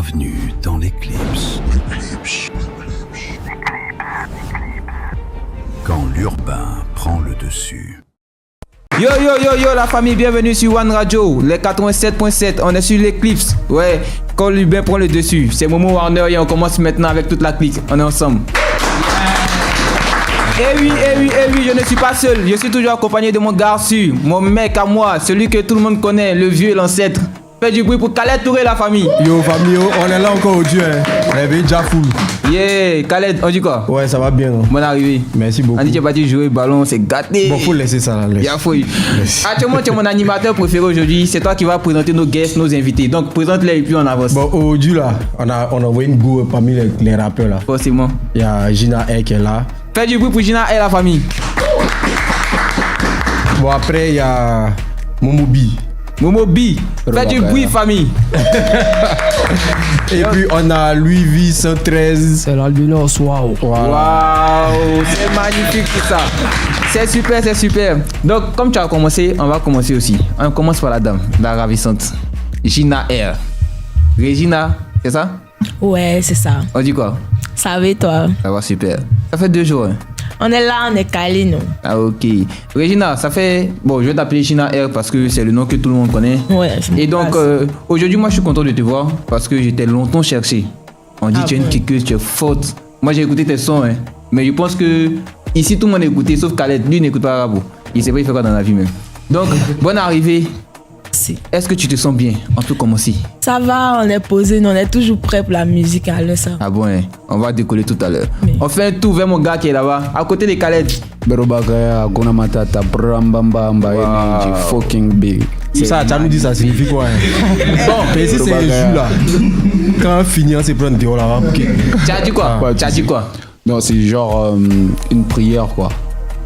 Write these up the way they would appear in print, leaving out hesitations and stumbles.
Bienvenue dans l'Eclipse. Quand l'urbain prend le dessus. Yo la famille, bienvenue sur One Radio, les 87.7, on est sur l'Eclipse. Ouais, quand l'urbain prend le dessus, c'est Momo Warner et on commence maintenant avec toute la clique, on est ensemble. Eh oui, je ne suis pas seul, je suis toujours accompagné de mon garçon, mon mec à moi, celui que tout le monde connaît, le vieux et l'ancêtre. Fais du bruit pour Khaled Touré la famille. Yo famille, on est là encore aujourd'hui, hein. On est déjà full. Yeah, Khaled, on dit quoi? Ouais, ça va bien. Non? Bonne arrivée. Merci beaucoup. On dit que tu es parti jouer au ballon, c'est gâté. Bon, faut laisser ça là. Y'a fouille. Actuellement, tu es mon animateur préféré aujourd'hui. C'est toi qui vas présenter nos guests, nos invités. Donc, présente-les et puis on avance. Bon, aujourd'hui là, on a envoyé une go parmi les rappeurs là. Forcément. Il y a Gina Air qui est là. Fais du bruit pour Gina et la famille. Bon, après, il y a Momo B. Momo B. Fais du bruit, famille. Et puis, on a Louis V 113. C'est l'albinos, waouh. Waouh, c'est magnifique tout ça. C'est super. Donc, comme tu as commencé, on va commencer aussi. On commence par la dame, la ravissante. Gina R. Regina, c'est ça? Ouais, c'est ça. On dit quoi? Ça va, toi? Ça va super. Ça fait 2 jours. Hein? On est là, on est calé, nous. Ah, ok. Regina, ça fait... Bon, je vais t'appeler Gina R parce que c'est le nom que tout le monde connaît. Ouais. Et donc, aujourd'hui, moi, je suis content de te voir parce que j'étais longtemps cherché. On dit tu es une kickeuse, tu es forte. Moi, j'ai écouté tes sons, hein. Mais je pense que ici, tout le monde a écouté, sauf Khaled. Lui, n'écoute pas Arabo. Il sait pas, il fait quoi dans la vie même. Donc, bonne arrivée. Merci. Est-ce que tu te sens bien? On peut commencer. Ça va, on est posé, on est toujours prêt pour la musique à l'heure, ça. Ah bon, hein? On va décoller tout à l'heure. Mais... On fait un tour vers mon gars qui est là-bas, à côté de Khaled. Berobakaya, Gona Matata, Brambamba, Energy, fucking big. Ça, tu as nous dit ça signifie quoi? Hein? Bon, mais si c'est un jus là, quand on finit, on se prend dehors là-bas. Okay. Tu as dit quoi? Tu as dit quoi? Non, c'est genre une prière quoi.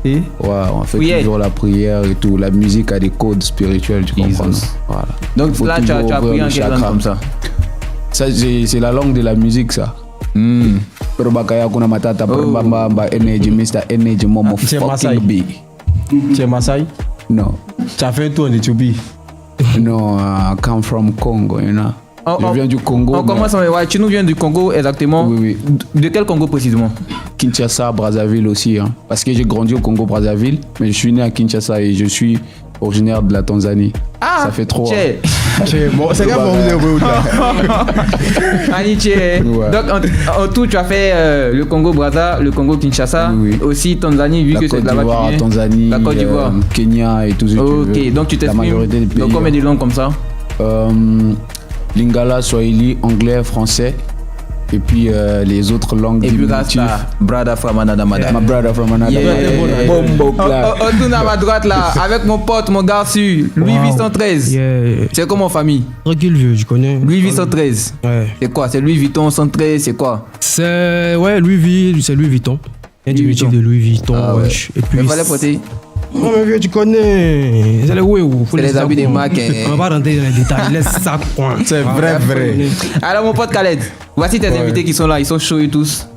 Et? Ouais, on fait prière. toujours la prière et tout. La musique a des codes spirituels, tu comprends? Voilà. Donc Faut là, tu as pris en quelle langue comme ça? Ça, c'est la langue de la musique, ça. Berobakaya, Gona Matata, Brambamba, Energy, Mr. Energy, Momo, fucking big. Tu es Maasai? Non. Tu as fait un tour en Éthiopie? No, I come from Congo, you know. Je viens du Congo. On commence, ouais, tu nous viens du Congo exactement. Oui. De quel Congo précisément? Kinshasa, Brazzaville aussi. Hein. Parce que j'ai grandi au Congo, Brazzaville. Mais je suis né à Kinshasa et je suis originaire de la Tanzanie. Ah, ça fait trop. Bon, c'est quand vous êtes là. Ouais. Donc en tout, tu as fait le Congo Brazza, le Congo Kinshasa, oui. Aussi Tanzanie, vu la que c'est là-bas que tu viens. Tanzanie, la Côte d'Ivoire, Kenya et tout ça. Ok, donc tu t'exprimes dans combien de langues comme ça? Lingala, Swahili, anglais, français. Et puis les autres langues. Et puis Rasta, brother from another mother. My brother from another mother. Bombo. On tourne à ma droite là, avec mon pote, mon garçon, Louis V 113. Yeah. C'est comme en famille. Tranquille vieux, je connais. Louis V 113. Ouais. C'est quoi? C'est Louis Vuitton 113, c'est quoi? C'est Louis Vuitton. Il y a du métier de Louis Vuitton, ah, ouais. Et puis il fallait porter. Oh mais vieux, tu connais. C'est les où? C'est les habits des marques. On va rentrer dans les détails, laisse ça point. C'est vrai. Alors mon pote Khaled, voici tes invités qui sont là, ils sont chauds et tous.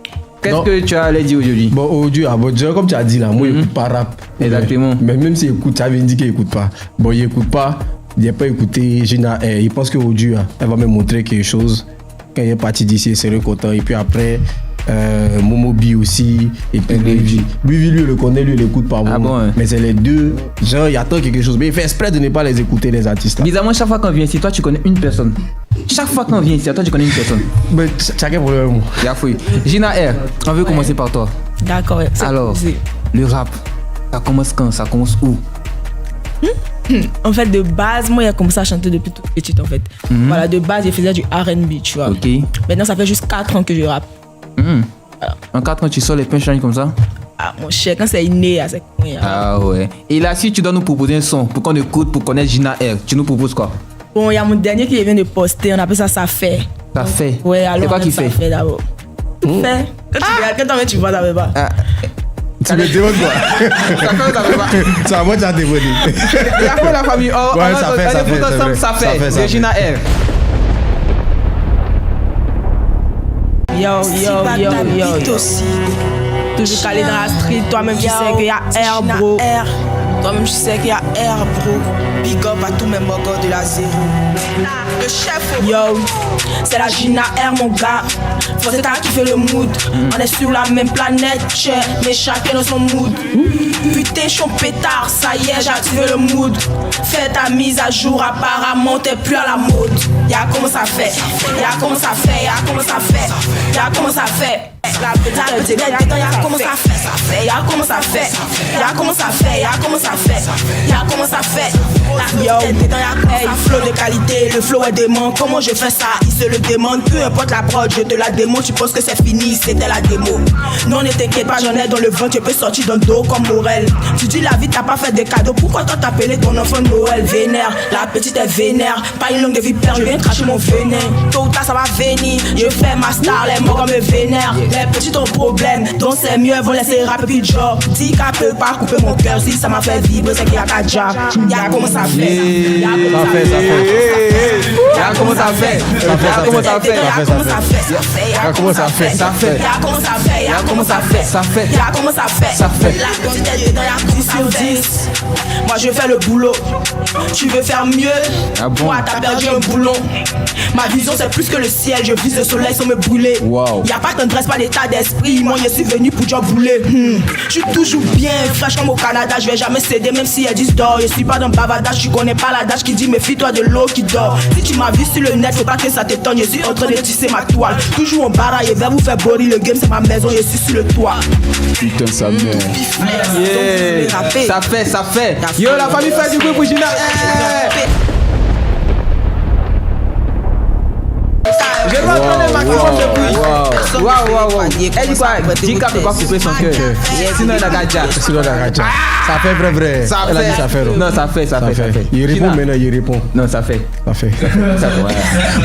Qu'est-ce que tu as à leur dire aujourd'hui? Bon, aujourd'hui, comme tu as dit là, moi, j'écoute pas rap. Exactement. Mais même s'il écoute, tu avais dit qu'il écoute pas. Bon, il écoute pas, il n'a pas écouté Gina R. Il pense qu'aujourd'hui, elle va me montrer quelque chose. Quand il est parti d'ici, il serait content. Et puis après, Momo B aussi. Et puis lui, il le connaît, lui, il l'écoute pas. Ah bon, hein. Mais c'est les deux. Genre, il attend quelque chose. Mais il fait exprès de ne pas les écouter, les artistes. Bizarrement, chaque fois qu'on vient ici, toi, tu connais une personne. Chaque fois qu'on vient ici, toi, tu connais une personne. Mais chacun problème. Il a fouillé. Gina R, on veut commencer par toi. D'accord. Alors, le rap, ça commence quand? Ça commence où? En fait, de base, moi, j'ai commencé à chanter depuis toute petite, en fait. Voilà, de base, je faisais du R&B, tu vois. Ok. Maintenant, ça fait juste 4 ans que je rappe. Voilà. En 4 ans, tu sors les punchlines comme ça? Ah, mon cher, quand c'est inné, c'est con. Ah ouais. Et là, si tu dois nous proposer un son pour qu'on écoute, pour connaître Gina R, tu nous proposes quoi? Bon, il y a mon dernier qui vient de poster, on appelle ça Ça fait. Ça fait? Ouais, alors. C'est quoi qui fait? Ça fait d'abord. Tout fait. Quand tu vois, ça fait pas. Tu me demandes quoi? Ça fait ou ça fait pas? Ça, moi, tu as dévoilé. Et après la famille, ouais, ça fait. C'est Gina R. Yo. Toujours calé dans la street, toi-même tu sais qu'il y a R, bro. Toi-même, tu sais qu'il y a R, bro. Big up à tous mes mogos de la zéro. Le chef, yo, c'est la Gina R, mon gars. Faut c'est qui fait le mood. On est sur la même planète, mais chacun dans son mood. Putain, je suis un pétard, ça y est, j'ai activé le mood. Fais ta mise à jour, apparemment t'es plus à la mode. Y'a comment ça fait, y'a comment ça fait, y'a comment ça fait, y'a comment ça fait. Y'a comment ça fait, y'a comment ça fait, y'a comment ça fait, y'a comment ça fait, y'a comment ça fait. Yo, hey, flow de qualité, le flow est dément. Comment je fais ça, il se le demande. Peu importe la prod, je te la démo. Tu penses que c'est fini, c'était la démo. Non, ne t'inquiète pas, j'en ai dans le ventre. Tu peux sortir dans le dos comme Morel. Tu dis la vie, t'as pas fait de cadeaux. Pourquoi toi t'appelais ton enfant Noël? Vénère, la petite est vénère. Pas une langue de vipère, je viens cracher mon venin. Tôt ou tard ça va venir, je fais ma star. Les morts me vénèrent, les petits ont problème. Donc c'est mieux, elles vont laisser rapper puis job. Dis qu'elle peut pas couper mon cœur. Si ça m'a fait vibrer, c'est qu'il y a qu'à déjà. Y'a comment ça fait. Y'a comment ça fait. Y'a comment ça fait. Y'a comment ça fait. Y'a comment ça fait. Ça fait. Y'a comment ça fait. Y'a comment ça fait. Ça fait. Y'a comment ça fait. Ça fait. La petite est dedans, y'a 10 sur 10. Moi je fais le boulot. Tu veux faire mieux. Toi t'as perdu un boulon. Ma vision c'est plus que le ciel. Je vise le soleil sans me brûler. Y'a pas de tendresse, pas d'état d'esprit. Moi je suis venu pour job bouler. Je suis toujours bien fraîche comme au Canada. Je vais jamais céder même si elles disent d'or. Je suis pas dans bavardage. Tu connais pas l'adage qui dit méfie-toi de l'eau qui dort. Si tu m'as vu sur le net, faut pas que ça t'étonne. Je suis en train de tisser ma toile. Toujours en baraille, vers vous faire body. Le game c'est ma maison, je suis sur le toit. Putain, ça merde. Ça fait, ça fait. Yo, la famille fait du bruit pour Gina. Je vais prendre le maximum de bruit. Waouh. Elle dit quoi? Jika peut pas couper son cœur. Sinon il a gaja. Ça fait vrai. Ça Elle a dit ça fait. Non, ça fait. Il répond maintenant, il répond. Non, ça fait. Ça fait.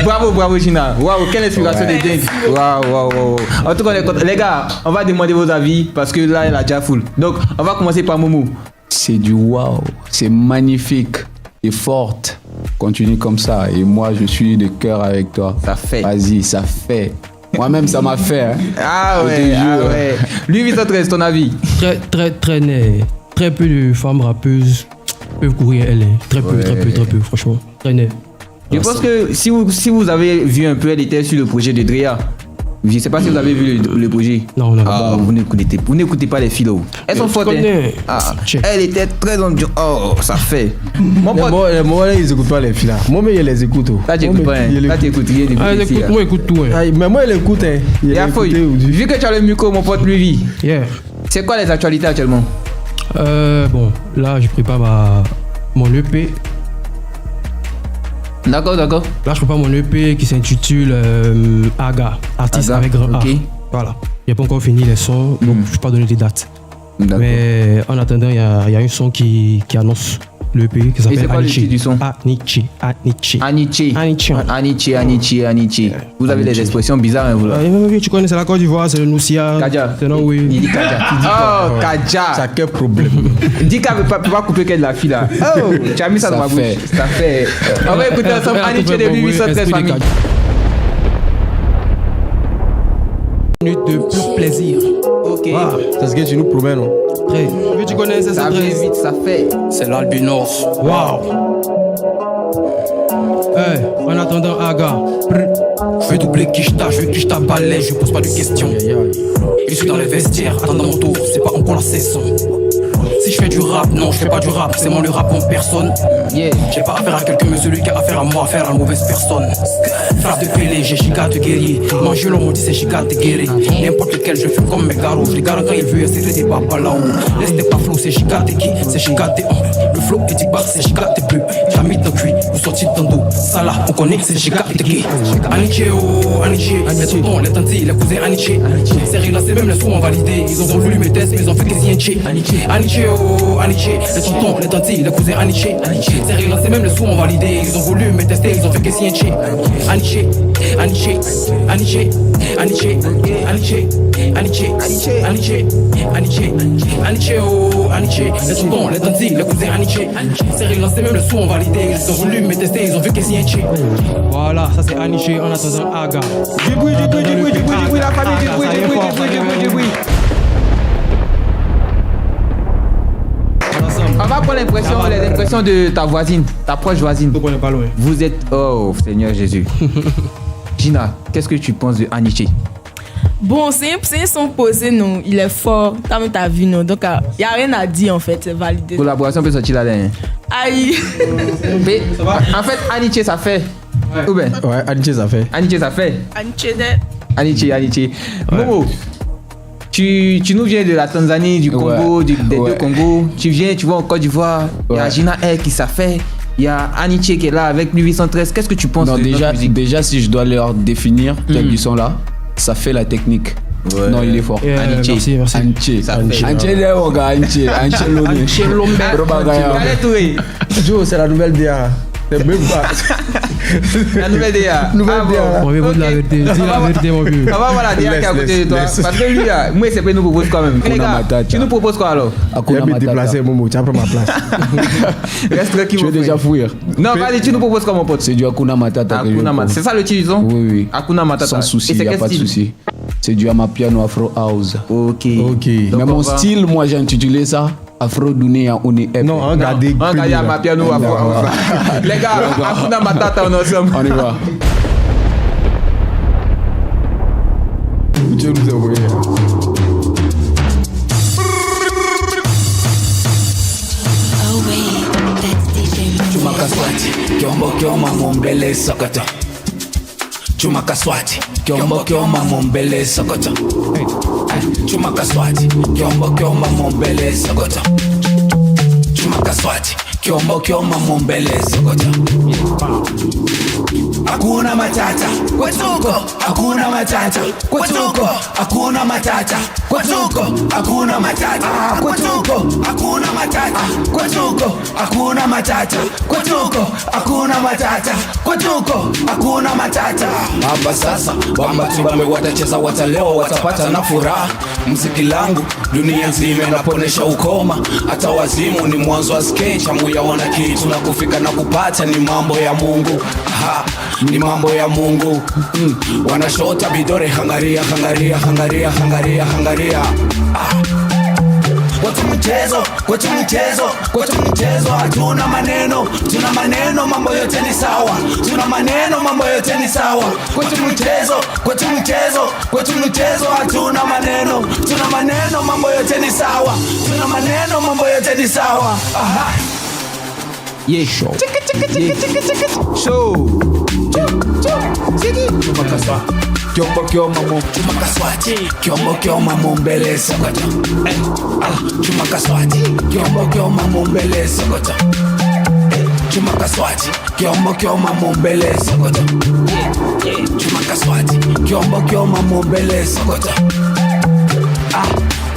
Bravo Gina. Waouh, quelle inspiration de dingue. Waouh. En tout cas, les gars, on va demander vos avis parce que là, elle a déjà full. Donc, on va commencer par Momo. C'est du waouh, c'est magnifique et forte. Continue comme ça et moi je suis de cœur avec toi. Ça fait. Vas-y, ça fait. Moi-même ça m'a fait. Hein. Ah ouais. Lui, Vincent, ton avis? Très net. Très peu de femmes rappeuses peuvent courir elle. Très peu, franchement. Très net. Je pense que si vous avez vu un peu, elle était sur le projet de Drea. Je ne sais pas si vous avez vu le projet. Non. Ah, vous n'écoutez pas les filles. Elles sont fortes. Elle était très ambiante. Oh, ça fait. Moi, ils n'écoutent pas les filles là. Moi, mais ils les écoutent. Là, tu n'écoutes pas. Là, tu écoutes rien. Moi, j'écoute tout. Mais moi, ils écoutent. Vu que tu as le micro, mon pote Louis, c'est quoi les actualités actuellement? Bon, là, je prépare mon EP. D'accord. Là, je prépare mon EP qui s'intitule Aga, artiste avec grand A. Voilà. J'ai pas encore fini les sons, donc je peux pas donner des dates. Mais en attendant, il y a un son qui annonce le EP qui s'appelle Anichi. Vous avez des expressions bizarres, hein, vous là. Tu connais, c'est la Côte d'Ivoire, c'est le Noussia. Kaja. C'est non, oui. Il dit Kaja. Oh, Kaja. Ça quel problème? Dis qu'elle ne peut pas couper qu'elle de la fille là. Oh, tu as mis ça dans ma bouche. Ça fait. On va écouter ensemble Anichi de 1813 famille. Minute de pur plaisir. Ok. C'est ce que tu nous promets, non? Très. Tu connais, c'est ça. Ça vient vite, ça fait. C'est l'albinos. Waouh. En attendant, Aga. Je vais doubler Kishta, je veux Kishta balai, je pose pas de questions. Je suis dans les vestiaires, attendant mon tour, c'est pas encore la saison. Si je fais du rap, non, je fais pas du rap, c'est moi le rap en personne. J'ai pas affaire à quelqu'un, mais celui qui a affaire à moi, affaire à la mauvaise personne. Frappe de Pélé, j'ai giga de guerrier. Manger l'homme, on dit c'est giga de guerrier. N'importe lequel, je fume comme mes garos. Je les garde quand il veut, c'est des papas là-haut. Laisse tes pas flow, c'est giga de qui, c'est giga de on. Le flow est dit bar, c'est giga de bleu. Jamie de cuit, vous sortez dans dos. Ça là, on connaît, c'est giga de qui. Aniché, oh, Aniché. Les tontons, les tantis, les cousins Aniché. C'est là, c'est même les sous en validé. Ils ont voulu mes tests, mais ils ont fait que c'est Aniché. Aniché, oh, Aniché. Les tontons, les tantis, les cousins Aniché. C'est là, c'est même les sous en validé. Ils ont voulu me tester, ils ont fait que c'est Aniché. Aniché, Aniché, Aniché, Aniché, Aniché, Aniché, Aniché, Aniché, Aniché, oh, Aniché. Les tontons, les tantis, les cousins Aniché. C'est là, c'est même les sous en validé. Ils ont voulu me tester, ils ont fait que c'est Aniché. Voilà, ça c'est Aniché en attendant Aga. Du bruit, la famille, du bruit. On va prendre les impressions de ta voisine, ta proche voisine. Donc on n'est pas loin. Vous êtes... Oh, Seigneur Jésus. Gina, qu'est-ce que tu penses de Aniche? Bon, c'est un son posé, non. Il est fort. T'as même ta vie, non. Donc, il n'y a rien à dire, en fait. C'est validé. Collaboration peut sortir là-dedans. Aïe. Mais, en fait, Aniche, ça fait. Ou bien? Ouais, Aniche, ça fait. Aniche, ça fait. Aniche. Momo, tu nous viens de la Tanzanie, du Congo, des deux Congos. Tu viens, tu vas en Côte d'Ivoire. Il y a Gina R qui ça fait. Il y a Aniche qui est là avec 1813. Qu'est-ce que tu penses de notre musique? Déjà, si je dois leur définir quels ils sont là, ça fait la technique. Ouais. Non, il est fort. Aniche. Merci. Aniche. Aniche Joe, c'est la nouvelle DA. C'est même pas. La nouvelle DA. On veut okay. la vérité. Dis la vérité, mon vieux. On va voir la DA qui est à côté de toi. Parce que lui, là, moi, c'est pas nous propose quand même. Les gars, tu nous proposes quoi alors? Je vais me déplacer, Momo. Tu as pris ma place. Reste tranquille. Tu veux déjà fouiller? Non, vas-y, tu nous proposes quoi, mon pote? C'est du Hakuna Matata. Hakuna Matata. C'est ça le titre, non? Oui. Hakuna Matata. Sans souci, il n'y a pas de souci. C'est du Amapiano Afro House. Ok. Mais mon style, moi, j'ai intitulé ça Afro Dunia Uni Ep. Non, regardez. Regardez Amapiano Afro House. Les gars, Hakuna Matata, on est ensemble. On y va. Dieu nous a envoyé. Chuma Kaswati, Kiombo Mombele Sokoto. Chuma Kaswati, Kiombo Mombele Sokoto. Chuma Kaswati, Kiombo Mombele Sokoto. Chuma Kaswati, Kiombo Mombele Sokoto. Hakuna matata, kwetuko, hakuna matata, kwetuko, hakuna matata, kwetuko, hakuna matata, kwetuko, hakuna matata, kwetuko, hakuna matata, kwetuko, hakuna matata, kwetuko, hakuna matata. Hapa sasa Bambatu watacheza, watalewa, watapata na furaha. Mziki langu dunia nzima inaponesha ukoma, hata wazimu ni mwanzo wa sketch. Hamuyaona kitu na kufika na kupata ni mambo ya Mungu. Aha, ni mambo ya Mungu. Wanashota vidore, hangaria. Kwetu mchezo, hatuna maneno, tuna maneno, mambo yote ni sawa. Tuna maneno, mambo yote ni sawa. Kwetu mchezo, hatuna maneno, tuna maneno, mambo yote ni sawa. Tuna maneno, mambo yote ni sawa. Aha. Yeah, show. Show. Chuma Kaswati, Kiombo Mombele Sokoto. Chuma Kaswati, Kiombo Mombele Sokoto. Chuma Kaswati, Kiombo Mombele Sokoto. Chuma Kaswati, Kiombo Mombele Sokoto.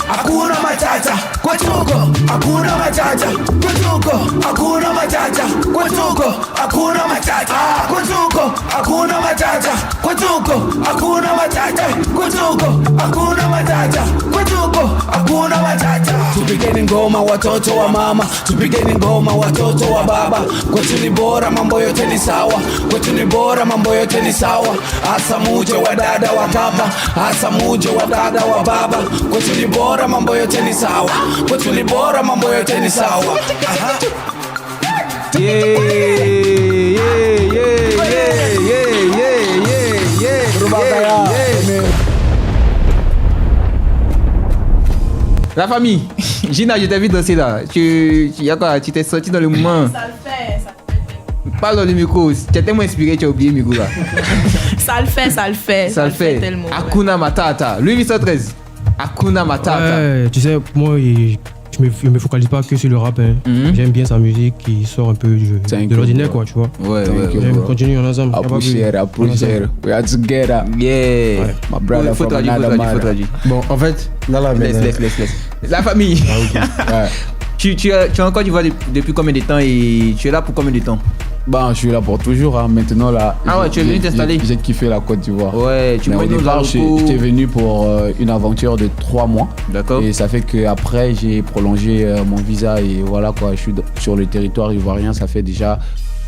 Hakuna matata, kwetuko, hakuna matata, kwetuko, hakuna matata, kwetuko, hakuna matata, kwetuko, hakuna matata, kwetuko, hakuna matata, kwetuko, hakuna matata, kwetuko, hakuna matata. Tupigeni ngoma watoto wa mama, tupigeni ngoma watoto wa baba. Kwetu ni bora, mambo yote ni sawa. Kwetu ni bora, mambo yote ni sawa. Hasa muje wa dada wa baba, hasa muje wa dada wa baba. Kwetu ni bora, mambo yote ni sawa. Kwetu ni bora, mambo yote ni sawa. La famille, Gina, je t'ai vu danser là. Tu t'es sorti dans le moment. Ça le fait. Parle dans le micro. Tu es tellement inspiré, tu as oublié le micro là. Ça le fait tellement. Hakuna Matata. Louis 1813. Hakuna Matata. Ouais, tu sais, moi, je me focalise pas que sur le rap. Hein. J'aime bien sa musique qui sort un peu de l'ordinaire, quoi, tu vois. Ouais. J'aime continuer en ensemble. Appreciate. We are together. Yeah. Ouais. My brother Faut from traduire. Bon, en fait, là, Laisse. La famille. Ouais. Tu es encore du Côte depuis combien de temps et tu es là pour combien de temps? Bah, je suis là pour toujours. Hein. Maintenant, là. Ah ouais, tu es venu t'installer? J'ai kiffé la Côte d'Ivoire. Ouais, tu Mais au départ, j'étais venu pour une aventure de 3 mois. D'accord. Et ça fait qu'après, j'ai prolongé mon visa et voilà quoi. Je suis sur le territoire ivoirien, ça fait déjà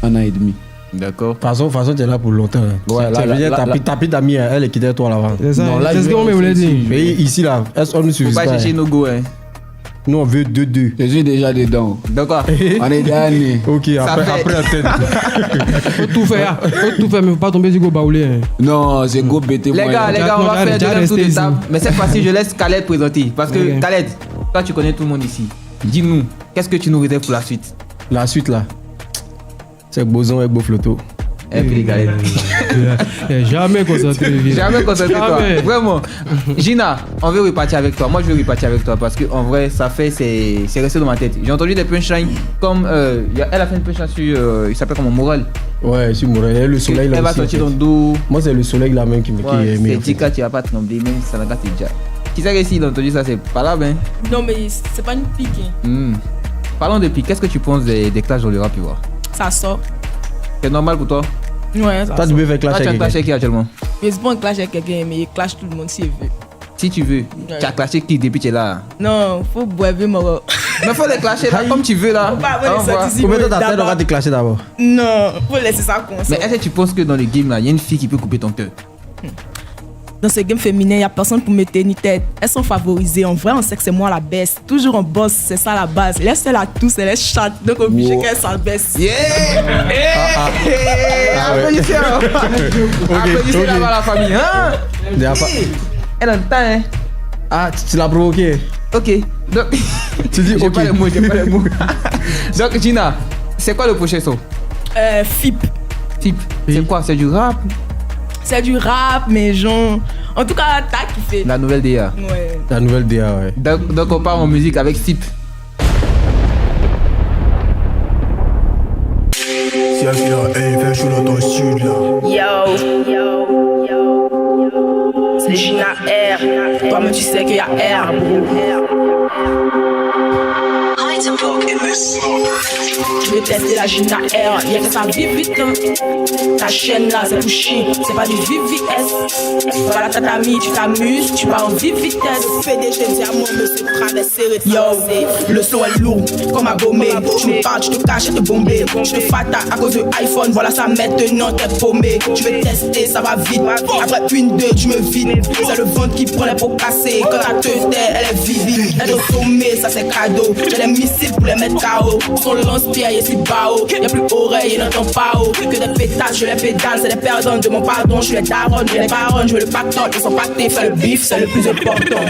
1 an et demi. D'accord. De toute façon, tu es là pour longtemps. Ouais, ta petite amie, elle est quittée toi là-bas. C'est ça, c'est ce qu'on me voulait dire. Mais ici, là, on ne suffit pas. Faut pas chercher nos go, hein. Nous, on veut 2-2. Je suis déjà dedans. D'accord. On est dernier. Ok, après la tête. Faut tout faire, mais faut pas tomber du go baoulé. Hein. Non, c'est go bêter moi. Les gars, on va faire deux tours de table. Mais cette fois-ci, je laisse Khaled présenter. Parce que Khaled, toi, tu connais tout le monde ici. Dis-nous, qu'est-ce que tu nous réserves pour la suite? La suite, là, c'est Boson et Bofloto. Et puis Khaled. Jamais concentré. Jamais concentré toi. Vraiment. Gina, on veut repartir avec toi. Moi, je veux repartir avec toi parce que en vrai, c'est resté dans ma tête. J'ai entendu des punchlines comme elle a fait une punchline sur, il s'appelle comment, Moral. Ouais, sur Moral. Le soleil là. Elle va sortir dans le dos. Moi, c'est le soleil là même qui est meilleur. C'est Tika, tu vas pas trembler, même ça n'a pas été déjà. Qui sait que s'il a entendu ça, c'est pas là, ben. Non, mais c'est pas une pique. Hein. Parlons de pique. Qu'est-ce que tu penses des clashs dans le rap, tu vois? Ça sort. C'est normal pour toi? Ouais, ça toi, tu veux faire clash avec quelqu'un? Tu as clashé qui actuellement? Mais c'est pas un clash avec quelqu'un, mais il clash tout le monde s'il veut. Si tu veux. Ouais. Tu as clashé qui depuis que tu es là? Non, faut boire mort. Mais faut les clasher là, comme tu veux là. Faut pas avoir les sorties. Combien de temps t'as de te clasher d'abord? Non, faut laisser ça comme ça. Mais est-ce que tu penses que dans le game là, il y a une fille qui peut couper ton cœur? Dans ce game féminin, il n'y a personne pour mettre ni tête. Elles sont favorisées. En vrai, on sait que c'est moi la baisse. Toujours en boss, c'est ça la base. Laisse-elle à tous, elle est chatte. Donc, obligé qu'elle s'en baisse. Yeah! Applaudissez Applaudissez là-bas la famille. Hein? Elle entend, hein? Ah, tu l'as provoqué? Ok. Donc, tu dis j'ai pas les mots. Donc, Gina, c'est quoi le prochain son? FIP. FIP, c'est quoi? C'est du rap? C'est du rap, mais genre... En tout cas, t'as kiffé. La nouvelle DA. Ouais. La nouvelle DA, ouais. Donc on part en musique avec FIP. Si elle fait la haine, fais chaud dans ton sud là. Yo. C'est Gina R. Toi-même tu sais qu'il y a R, bro. Je vais tester la Gina R, y'a que ça vive vite hein. Ta chaîne là c'est pour chien, c'est pas du VVS. Voilà ta tamie, tu t'amuses, tu vas en vive vitesse. PDG diamant me se traverser. Yo, le son est lourd, comme à gommer. Tu me parles, tu te caches et te bomber. Je te fata à cause de iPhone, voilà ça maintenant t'es paumé. Tu veux tester, ça va vite. Après une, deux, tu me vides. C'est le ventre qui prend les pots cassés. Quand ta teuf elle est vive. Elle est au sommet, ça c'est cadeau. J'ai les missiles pour les mettre KO. Son lance-pierre et si bas haut. Y'a plus oreille et n'entend pas haut. Que des pétasses, je les pédale. C'est des perdants de mon pardon. Je suis les darons, je les baronnes. Je veux le pactole. Ils sont pactés, faire le bif, c'est le plus important.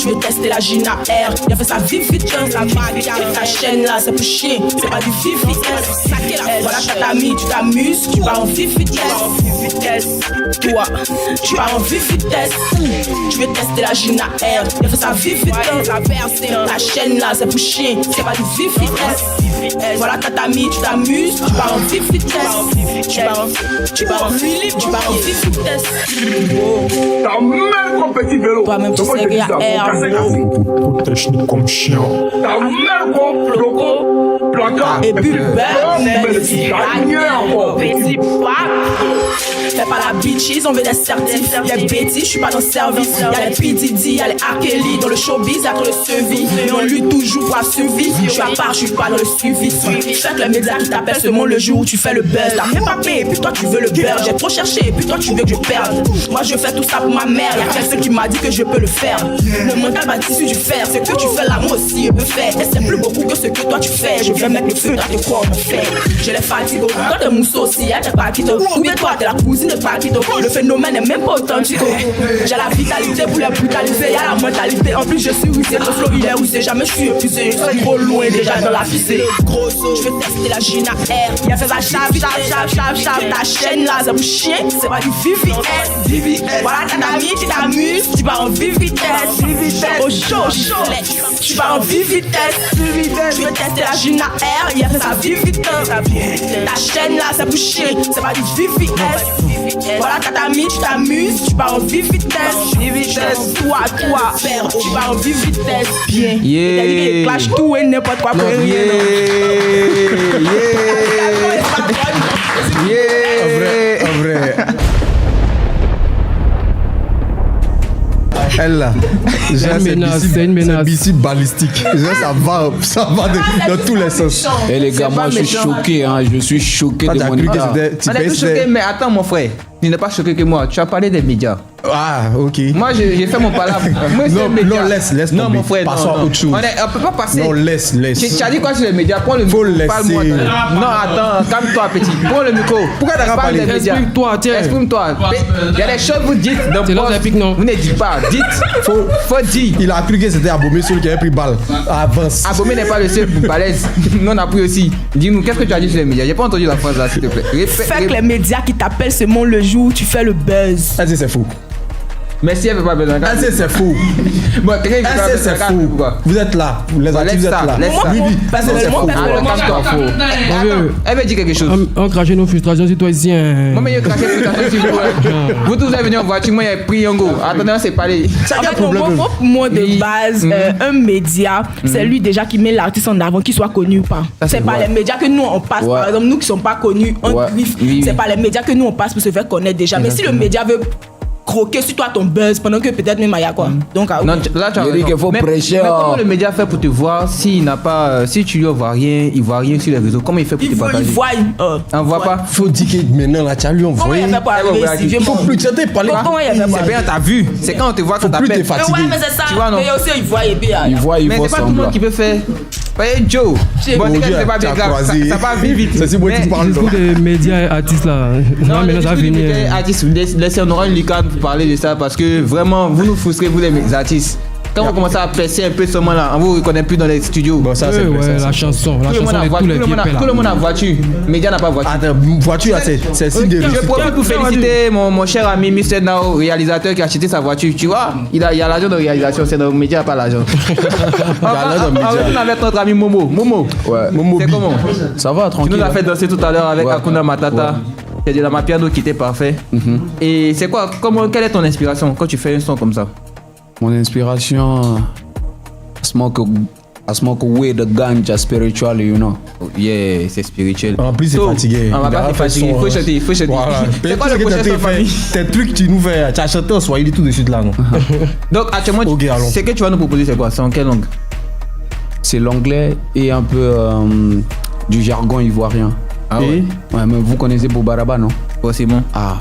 Je veux tester la Gina R. Y'a fait sa vie vite, ça va. Ta chaîne là, c'est pour chien. C'est pas du vif vitesse. Voilà ta tamie, tu t'amuses. Tu vas en vif vitesse. Toi, tu vas en vif vitesse. Je veux tester la Gina R. Y'a fait sa vie vitesse. Ta chaîne là, c'est pour chien. C'est pas du vif vitesse. Voilà ta tamie, tu t'amuses. Tu vas en vif vitesse. Tu vas en vif vitesse. Ta mère comme petit vélo. Toi-même tu sais qu'il y a R. Technique comme chien. Ta mère comme loco. Placard. Et puis petit pas. Fais pas la bitches, on veut des certifs. Y'a bêtises, je suis pas dans le service. Y'a les P. Diddy, y'a les R. Kelly. Dans le showbiz, y'a dans le survie. On lutte toujours pour la survie. Je suis à part, je suis pas dans le suivi. Fais que les médias qui t'appellent seulement le jour où tu fais le buzz. T'as même pas payé, et puis toi tu veux le beurre. J'ai trop cherché, et puis toi tu veux que je perde. Moi je fais tout ça pour ma mère. Y'a quelqu'un qui m'a dit que je peux le faire. Le mental va tissu du fer. Ce que tu fais là, moi aussi je peux faire. Et c'est plus beaucoup que ce que toi tu fais. Je viens mettre le feu dans tes corps, mon frère. Je les fatigue. Toi t'es mousseau aussi, y'a des paquitos. Ou bien toi t'es la cousine de paquito. Le phénomène est même pas authentique. J'ai la vitalité pour les brutaliser. Y'a la mentalité. En plus je suis rusé. Le flow il est rusé. Jamais je suis épuisé. Je suis trop loin déjà dans la fissée. Grosso, je veux tester la Gina R. Y'a fait ça chap. Ta chaîne là, c'est pour chien. C'est pas du VVS. Voilà ta tamie, tu t'amuses. Tu vas en vive vitesse. Au chaud, tu vas en vive vitesse. Je veux tester la Gina R. Y'a fait ça vive vitesse. Ta chaîne là, c'est pour chien. C'est pas du VVS. Voilà ta tamie, tu t'amuses. Tu vas en vive vitesse. Toi, père, tu vas en vive vitesse. Bien. Yeah. Clash tout et n'importe quoi. En vrai. Elle là, c'est une menace. BC balistique. Ça va dans tous les sens. Et les gars, moi je suis choqué, hein. Je suis choqué de mon état. On est tous choqués, mais attends mon frère. tu n'es pas choqué que moi. Tu as parlé des médias. Ah, ok. Moi, j'ai fait mon palabre. Moi, c'est Non, les médias. non, laisse Non, tomber. mon frère, Passons non, à non. autre chose. On peut pas passer. Non, laisse. Tu as dit quoi sur les médias? Prends le Faut micro. laisser. Parle-moi. Non, attends, calme-toi, petit. Prends le micro. Pourquoi t'as pas Parle parlé? des médias. Exprime-toi, tiens. Exprime-toi. Il y a des choses que vous dites dans C'est le l'heure poste. d'épique, non? Vous ne dites pas. Dites. Faut dire. Il a cru que c'était Abomé, celui qui avait pris balle. Avance. Abomé n'est pas le seul balèze. Nous, on a pris aussi. Dis-nous, qu'est-ce que tu as dit sur les médias? J'ai pas entendu la phrase là, s'il te plaît. Fait que les médias qui t'appellent seulement le jour où tu fais le buzz. Ah, c'est faux. Merci, elle veut pas besoin. Ah, c'est faux. Bon, quelqu'un qui Ah, veut c'est pas faux. besoin. Vous êtes là. Les artistes, vous êtes là. Laisse ça. Oui, oui. Personnellement, Non, c'est faux. personnellement, Calme-toi. Mon vieux, Elle veut dire quelque chose. encracher nos frustrations citoyennes. Moi, mais il a craché frustration sur vous. Vous tous, vous êtes venus en voiture, moi, il a pris un go. Attendez, on s'est parlé. C'est En quel fait, non, problème? moi, pour moi, de Oui. base, un média, c'est lui déjà qui met l'artiste en avant, qu'il soit connu ou pas. Ça, c'est C'est pas vrai. les médias que nous, on passe. Ouais. Par exemple, nous qui sommes pas connus, on Ouais. griffe. Oui, C'est oui. pas les médias que nous, on passe pour se faire connaître déjà. Mais si le Exactement. média veut croquer sur toi ton buzz pendant que peut-être même il y a quoi. Donc, ah, Non, oui. là, tu as Il dit raison. qu'il faut mais, prêcher, mais oh. comment le média fait pour te voir s'il n'a pas, si tu lui envoies rien, il voit rien sur les réseaux? Comment il fait pour te il partager? voit. On voit pas. Faut dire que maintenant, là, tu as lui Comment envoyé. il a fait pour Eh, arriver ouais, ici? ouais, Vieux Faut mon- plus, tu as parlé. Comment il a fait pour C'est arriver? bien, t'as vu. C'est quand on te voit qu'on Faut plus t'appelle. te fatiguer. Ouais, mais c'est ça. Tu vois, non? Mais aussi, il voit et puis. Il voit Mais c'est pas tout le monde qui peut faire. Voyez, Joe. J'ai- Bon, Mon c'est Dieu, c'est pas tu bien as grave. croisé. Ça va vite, vite. C'est si moi qui Mais- parle. Discours des médias et artistes là. Non, mais là, ça va venir. Artistes, laissez, on aura une lucarne pour parler de ça parce que vraiment, vous nous frustrez, vous les artistes. Quand vous commencez à presser un peu seulement là, on vous reconnaît plus dans les studios. Bon, ça, c'est Ouais, vrai, ouais, ça, la c'est- chanson. La Tout le monde chanson a de tous les vieux pères tout le monde là. a voiture. Média n'a pas voiture. Attends, voiture, c'est signe de Je réussite. profite pour féliciter mon cher ami Mr. Nao, réalisateur qui a acheté sa voiture. Tu vois, il y a l'argent de réalisation, c'est dans le média, pas l'argent. On l'argent dans le média. retourne avec notre ami Momo. Momo, Ouais. Momo c'est B. comment? Ça va, Tu tranquille. nous as fait danser tout à l'heure avec Ouais. Hakuna Matata. C'est de la Mapiano qui était parfait. Et c'est quoi, quelle est ton inspiration quand tu fais un son comme ça? Mon inspiration, I smoke weed, the ganja spiritually, you know. Oh, yeah, c'est spirituel. En plus, c'est So, fatigué. On va Il a pas te fait fatiguer. son, Faut chanter, faut chanter. Voilà. C'est quoi le Tout ce que prochain t'as son fait, famille? tes trucs que tu nous fais, tu as chanté en Swahili tout de suite là, non? Donc actuellement, Ok, allons. ce que tu vas nous proposer, c'est quoi? C'est en quelle langue? C'est l'anglais et un peu du jargon ivoirien. Ah ouais. Et Ouais, mais vous connaissez Bobaraba, non? Possiblement. Ah.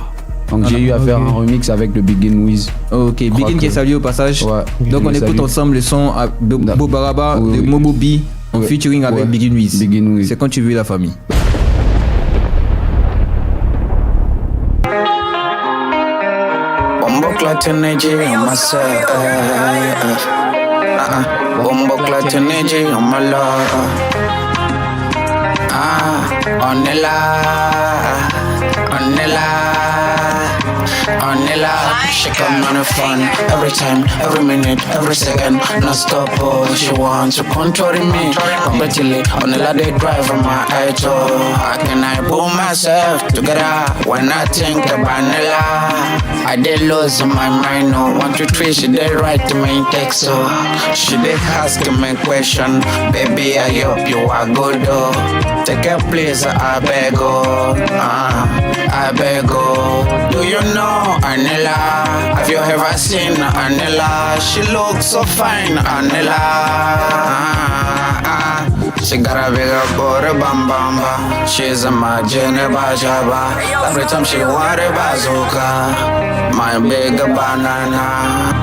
Donc j'ai eu à faire un remix avec le Begin Wiz. Ok, Begin qui est salué au passage. Ouais. Donc on Je le écoute salue. ensemble le son à Bobaraba Oui, de oui. Momo B en Ouais. featuring avec Ouais. Begin Wiz. Begin Wiz. C'est quand tu veux la famille. Bombo clot energy on my side. Bombo clot energy on my love. On the she come on the fun every time, every minute, every second, non stop. Oh, she wants to control me completely. On the they drive from my eye. How can I pull myself together when I think about Nella? I did lose my mind. No 1, 2, 3, she did write to me text. So she did ask me question. Baby, I hope you are good. Oh, take a place, I beg. Oh, I beg. Oh, do you know Anela? Have you ever seen Anela? She looks so fine, Anela. She got a bigger booty, bam bam bam. She's a Majene Bajaba. Every time she want a bazooka, my big banana.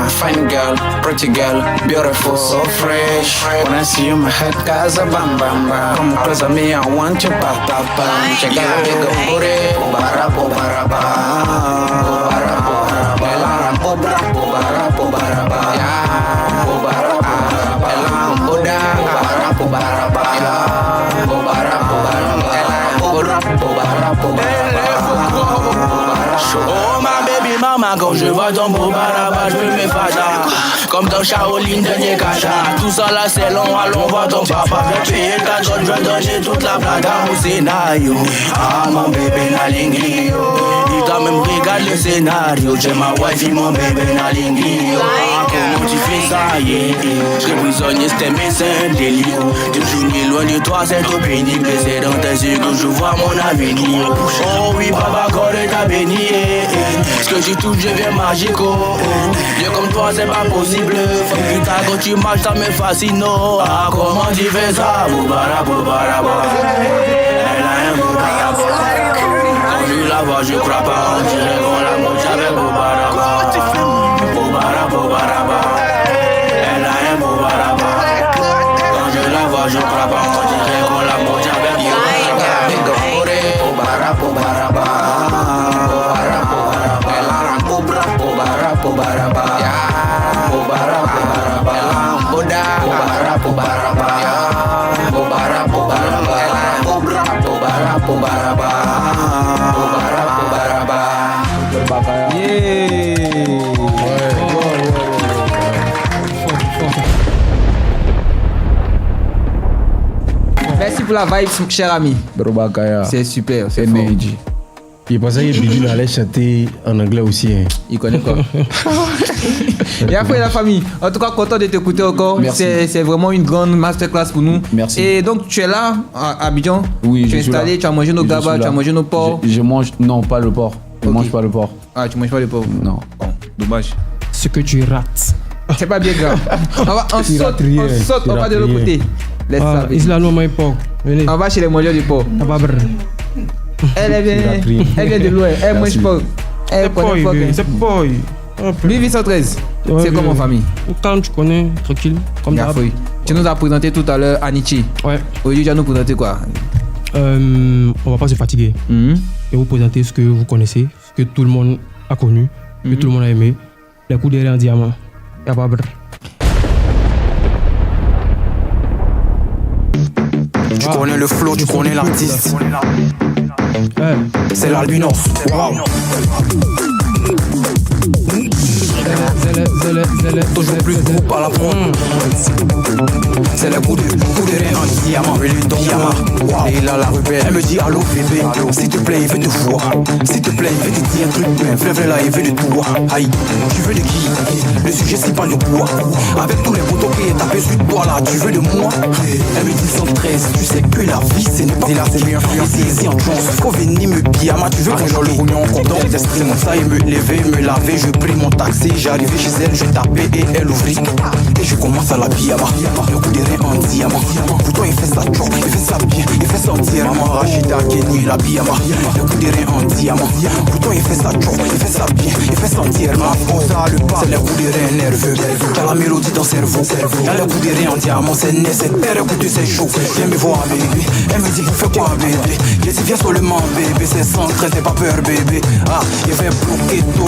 Fine girl, pretty girl, beautiful, so fresh. When I see you, my head goes a bam bam bam. Come close to me, I want you, pa pa pa. She got a bigger booty, bara bara ba. Oh ma baby mama, quand je vois ton beau baraba, je me fâche. Comme dans Shaolin, dernier cacha. Tout ça là c'est long, allons voir ton papa. Je vais payer ta job, je vais donner toute la plata au scénario. Ah mon bébé Nalingio, il t'a même regardé le scénario. J'ai ma wife, mon bébé Nalingio. Ah comment tu fais ça, yeah. Je serai prisonnier, c'était mes saints délire. Toujours ni loin de toi, c'est trop pénible. C'est dans tes yeux que je vois mon avenir. Oh oui, papa, quand t'as béni. Ce que tu touches, je viens magico. Dieu comme toi, c'est pas possible. Putain, quand tu marches, ça me fascine. Ah, comment tu fais ça? Boubara, boubara, boubara. Elle a un boubara. Quand je la vois, je crois pas, on dirait qu'on la monte avec Bobaraba. Bobaraba. Elle a un Bobaraba. Quand je la vois, je crois pas, on dirait qu'on la monte avec Bobaraba. Elle a un cobra. Bobaraba. Merci pour la vibe, cher ami. Brobakaya. C'est super, c'est fort. Energy. Il pensait que Bidou allait chanter en anglais aussi. Hein. Il connaît pas. Et après la famille, en tout cas content de t'écouter encore. C'est vraiment une grande masterclass pour nous. Merci. Et donc tu es là à Abidjan. Oui, tu es installé, tu as mangé nos gabas, tu as mangé nos porcs. Je mange, non pas le porc. Je mange pas le porc. Ah, tu manges pas le porc? Non. Bon, dommage. Ce que tu rates. C'est pas bien grave. On saute, on va de l'autre côté. Laisse ça. Isla no my porc. Venez. On va chez les mangeurs du porc. Elle vient de loin, elle mange pas. Elle connaît pas. C'est boy. Lui 813. C'est comme en famille. Calme, tu connais, tranquille. Comme d'hab. Tu nous as présenté tout à l'heure Anichi. Ouais. Aujourd'hui, tu vas nous présenter quoi? On va pas se fatiguer. Et vous présenter ce que vous connaissez, ce que tout le monde a connu, que tout le monde a aimé. Les coups derrière en diamant. Y'a pas brr. Tu connais le flow, tu connais l'artiste. C'est l'albinos. Wow. Toujours plus groupe à la front. C'est le coup de rein en diamant. Wow. Et là la rebelle, elle me dit allô bébé. S'il te plaît, il veut te voir. S'il te plaît, il veut te dire un truc. Mais vrai là, il veut de toi. Aïe, tu veux de qui? Le sujet c'est pas de quoi. Avec tous les boutons qui est tapé sur toi là, tu veux de moi? Elle me dit 113, tu sais que la vie c'est ne pas là, c'est mieux influencé ici en chance. Faut venir me pyjama, tu veux qu'on joue le rougnon content. L'esprit mon ça, il me lever, me laver, je pris mon taxi. J'arrivais chez elle, je tapais et elle ouvrit. Et je commence à la pyjama. Le coup de rein en diamant. Pourtant il fait ça trop, il fait ça bien, il fait ça entièrement. Rachida Kenny, la pyjama. Le coup de rein en diamant. Pourtant il fait ça trop, il fait ça bien, il fait ça entièrement. C'est le coup de rein nerveux. T'as la mélodie dans le cerveau. Y'a le coup de rein en diamant, c'est nécessaire, écoute c'est chaud. Viens me voir bébé, elle me dit vous faites quoi bébé? Je dis viens seulement bébé, c'est 113, t'es pas peur bébé. Ah, il fait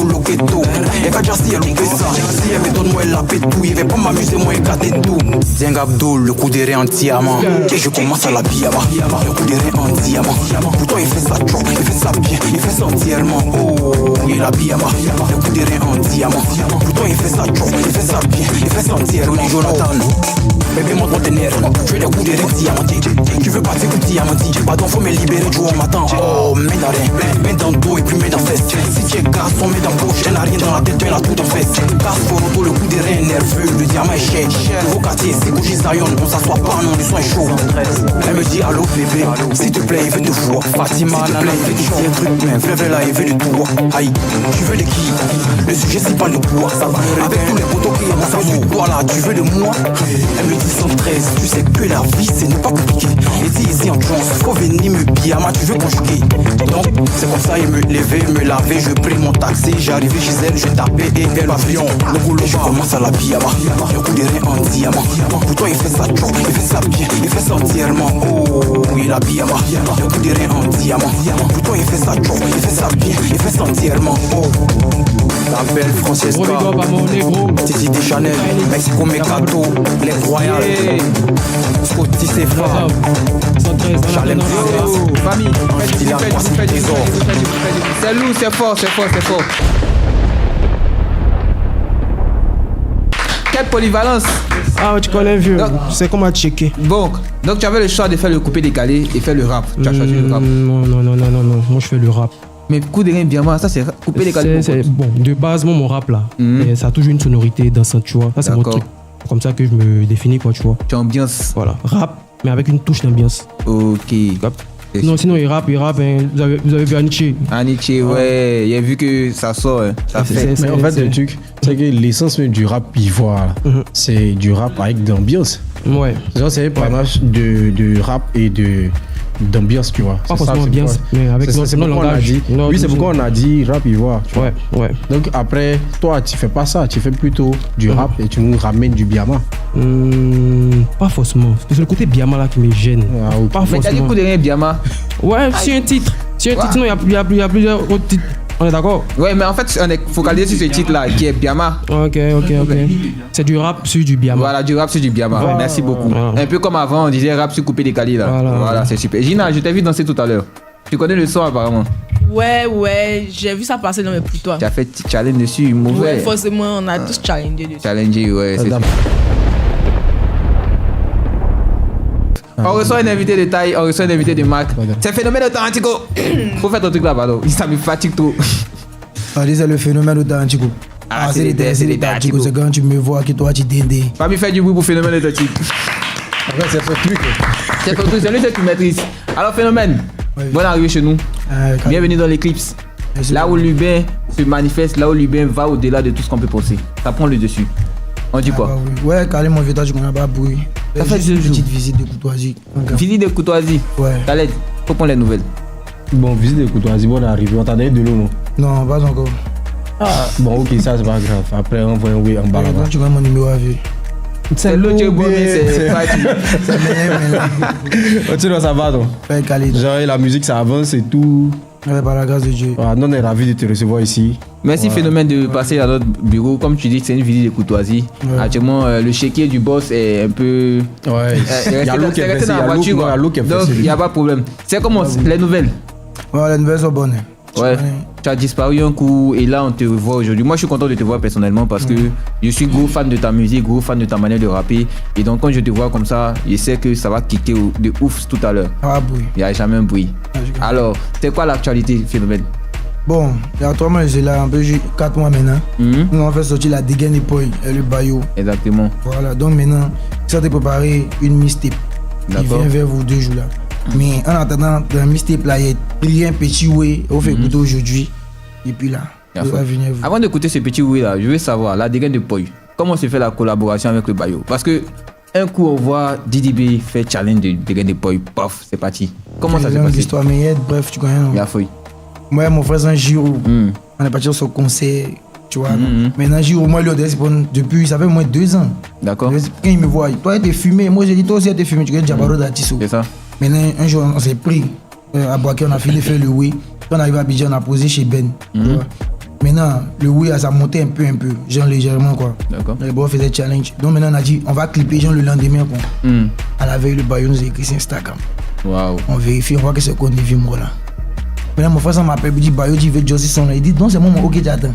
bloquer tout. Et quand j'ai elle oublie ça, si elle me donne moi elle la pète tout. Il va pas m'amuser moi et gâter tout. Zeng Abdul, le coup de rein en diamant. Et je commence à la pyjama. Le coup de rein en diamant. Pourtant il fait ça trop, il fait ça bien, il fait ça entièrement. Oh, il a pyjama. Le coup de rein en diamant. Pourtant il fait ça trop, il fait ça bien, il fait ça entièrement. Jonathan, bébé montre ton nerf. Je veux des coups de rein diamantés. Tu veux partir pour diamanté? Pardon, faut me libérer, tu vois, on m'attend. Oh, mets dans rien, mets dans le dos et puis mets dans fesse. Si tu es garçon, mets dans bouche, elle n'a rien dans la tête, elle a tout en fesse. Casse Foroto, le coup de rein nerveux, le diamant est cher. Nouveau quartier, c'est Gucci Zion, on s'assoit pas, non, le son est chaud. Elle me dit allô bébé, s'il te plaît, il veut te voir. Fatima, s'il te plaît, il veut te dire un truc, mais vrai là, il veut de toi. Aïe, tu veux de qui? Le sujet c'est pas de quoi. Avec tous les potos qui ont ça sur toi là, tu veux de moi? Elle me dit 113, tu sais que la vie c'est ne pas compliqué. Et si ici en chance, faut venir me pyjama, tu veux conjuguer. Donc c'est comme ça, il me levait, me laver, je pris mon taxi, j'arrivais chez elle, je tapais et elle avion. Le boulot, je commence à la pyjama. Le coup de rein en diamant. Pourtant il fait ça trop, il fait ça bien, il fait ça entièrement. Oh, il a pyjama. Le coup de rein en diamant. Pourtant il fait ça trop, il fait ça bien, il fait ça entièrement. Oh, la belle Francesca, Titi des Chanel, Mexico Mercato, les Royales, Scotty Sefa, Chalem famille, c'est lourd, c'est fort. Quelle polyvalence. Ah, tu connais vieux, c'est comme à checker. Bon, donc tu avais le choix de faire le coupé décalé et faire le rap. Tu as choisi le rap. Non, moi je fais le rap. Mais coup de rein bien, ça c'est coupé décalé. Bon, de base, moi mon rap là, ça a toujours une sonorité dansante, tu vois. Ça c'est mon truc. Comme ça que je me définis, quoi, tu vois. Tu ambiance. Voilà, rap, mais avec une touche d'ambiance. Ok. Non, sinon il rappe, hein. Vous avez vu Anichi. Anichi, ouais, il a vu que ça sort, hein. Ça fait. Mais en fait, le truc, c'est que l'essence même du rap ivoire, c'est du rap avec de l'ambiance. Ouais. C'est un panache de rap et de d'ambiance, tu vois. Pas forcément ambiance, mais avec notre langage. Oui, c'est pourquoi on a dit rap ivoire. Ouais. Donc après, toi, tu fais pas ça, tu fais plutôt du rap et tu nous ramènes du Biama. Pas forcément. C'est le côté Biama là qui me gêne. Ah, okay. Pas Mais forcément. t'as dit coup de rien Biama. Ouais, c'est un titre. C'est un titre, sinon il y a plusieurs autres titres. On est d'accord? Ouais, mais en fait, on est focalisé sur ce titre-là, qui est Biama. Ok. C'est du rap sur du Biama. Voilà, du rap sur du Biama. Voilà. Merci beaucoup. Voilà. Un peu comme avant, on disait rap sur coupé décalé là. Voilà, c'est super. Gina, je t'ai vu danser tout à l'heure. Tu connais le son apparemment. Ouais, j'ai vu ça passer dans mes putois. Tu as fait challenge dessus, mauvais. Ouais, forcément, on a tous challengé dessus. Challenger, ouais, c'est ça. On reçoit un invité de taille, on reçoit un invité de marque. C'est le phénomène de Tarantico. Faut faire ton truc là, pardon. Ça me fatigue trop. C'est le phénomène de Tarantico. C'est les Tarantico. C'est quand tu me vois que toi tu dédé. Pas me faire du bruit pour phénomène de Tarantico. C'est son truc. C'est ton truc, c'est lui que tu maîtrises. Alors, phénomène, bonne arrivée chez nous. Bienvenue dans l'Eclipse. Là où l'urbain se manifeste, là où l'urbain va au-delà de tout ce qu'on peut penser. Ça prend le dessus. On dit quoi? Ouais, Khaled, mon vieux, tu connais pas bruit. Ça fait une petite visite de courtoisie. Visite de courtoisie? Ouais. Khaled, faut prendre les nouvelles. Bon, visite de courtoisie, bon, on est arrivé. On t'a donné de l'eau, non? Non, pas encore. Bon, ok, ça c'est pas grave. Après, on va envoyer en bas là-bas. Tu connais mon numéro à vie. C'est l'autre qui est bon, mais c'est pas tu vois, ça va, donc. Ouais, Khaled. Genre, la musique, ça avance et tout. Ouais, par la grâce de Dieu. Nous, on est ravis de te recevoir ici. Merci, phénomène, de passer à notre bureau. Comme tu dis, c'est une visite de courtoisie. Ouais. Actuellement, le chéquier du boss est un peu. Ouais, il y a l'eau qui est dans la voiture. Donc, il n'y a pas de problème. C'est comment les nouvelles? Ouais, les nouvelles sont bonnes. Ouais, tu as disparu un coup et là on te revoit aujourd'hui. Moi je suis content de te voir personnellement parce que je suis gros fan de ta musique, gros fan de ta manière de rapper. Et donc quand je te vois comme ça, je sais que ça va kicker de ouf tout à l'heure. Ah, bruit. Il n'y a jamais un bruit. Alors, c'est quoi l'actualité, phénomène? Bon, il y a 3 mois, j'ai là un peu 4 mois maintenant. Nous on fait sortir la dégaine épaule et le baillot. Exactement. Voilà, donc maintenant, ça t'a préparé une mixtape qui vient vers vous 2 jours là. Mais en attendant, dans la mixtape là, il y a un petit way, on fait écouter aujourd'hui. Et puis là, on va venir vous. Avant d'écouter ce petit way là, je veux savoir, la dégaine de Poi, comment se fait la collaboration avec le baillot? Parce que un coup on voit DDB faire challenge de dégaine de Poi, paf, c'est parti. Comment ça s'est passé? L'histoire, mais bref, tu connais. Il y a fouille. Moi, mon frère, c'est un Giro. On est parti sur son concert, tu vois. Maintenant, Giro, moi, depuis, ça fait au moins 2 ans. D'accord. Quand il me voit, toi, t'es fumé. Moi, j'ai dit, toi aussi, t'es fumé. Tu connais Jabaro d'Atisso. C'est ça. Maintenant, un jour, on s'est pris à Boaké, on a fini de faire le oui. Quand on arrive à Abidjan, on a posé chez Ben. Tu vois. Maintenant, le oui, ça montait un peu, genre légèrement, quoi. D'accord. Le bon faisait challenge. Donc maintenant, on a dit, on va clipper, genre le lendemain, quoi. À la veille, le baillot nous a écrit sur Instagram. Waouh. On vérifie, on voit que c'est qu'on est vu, moi, là. Maintenant, mon frère, ça m'appelle, il dit, Bayo, tu veux Josie son là. Il dit, non, c'est moi, mon ok, j'attends.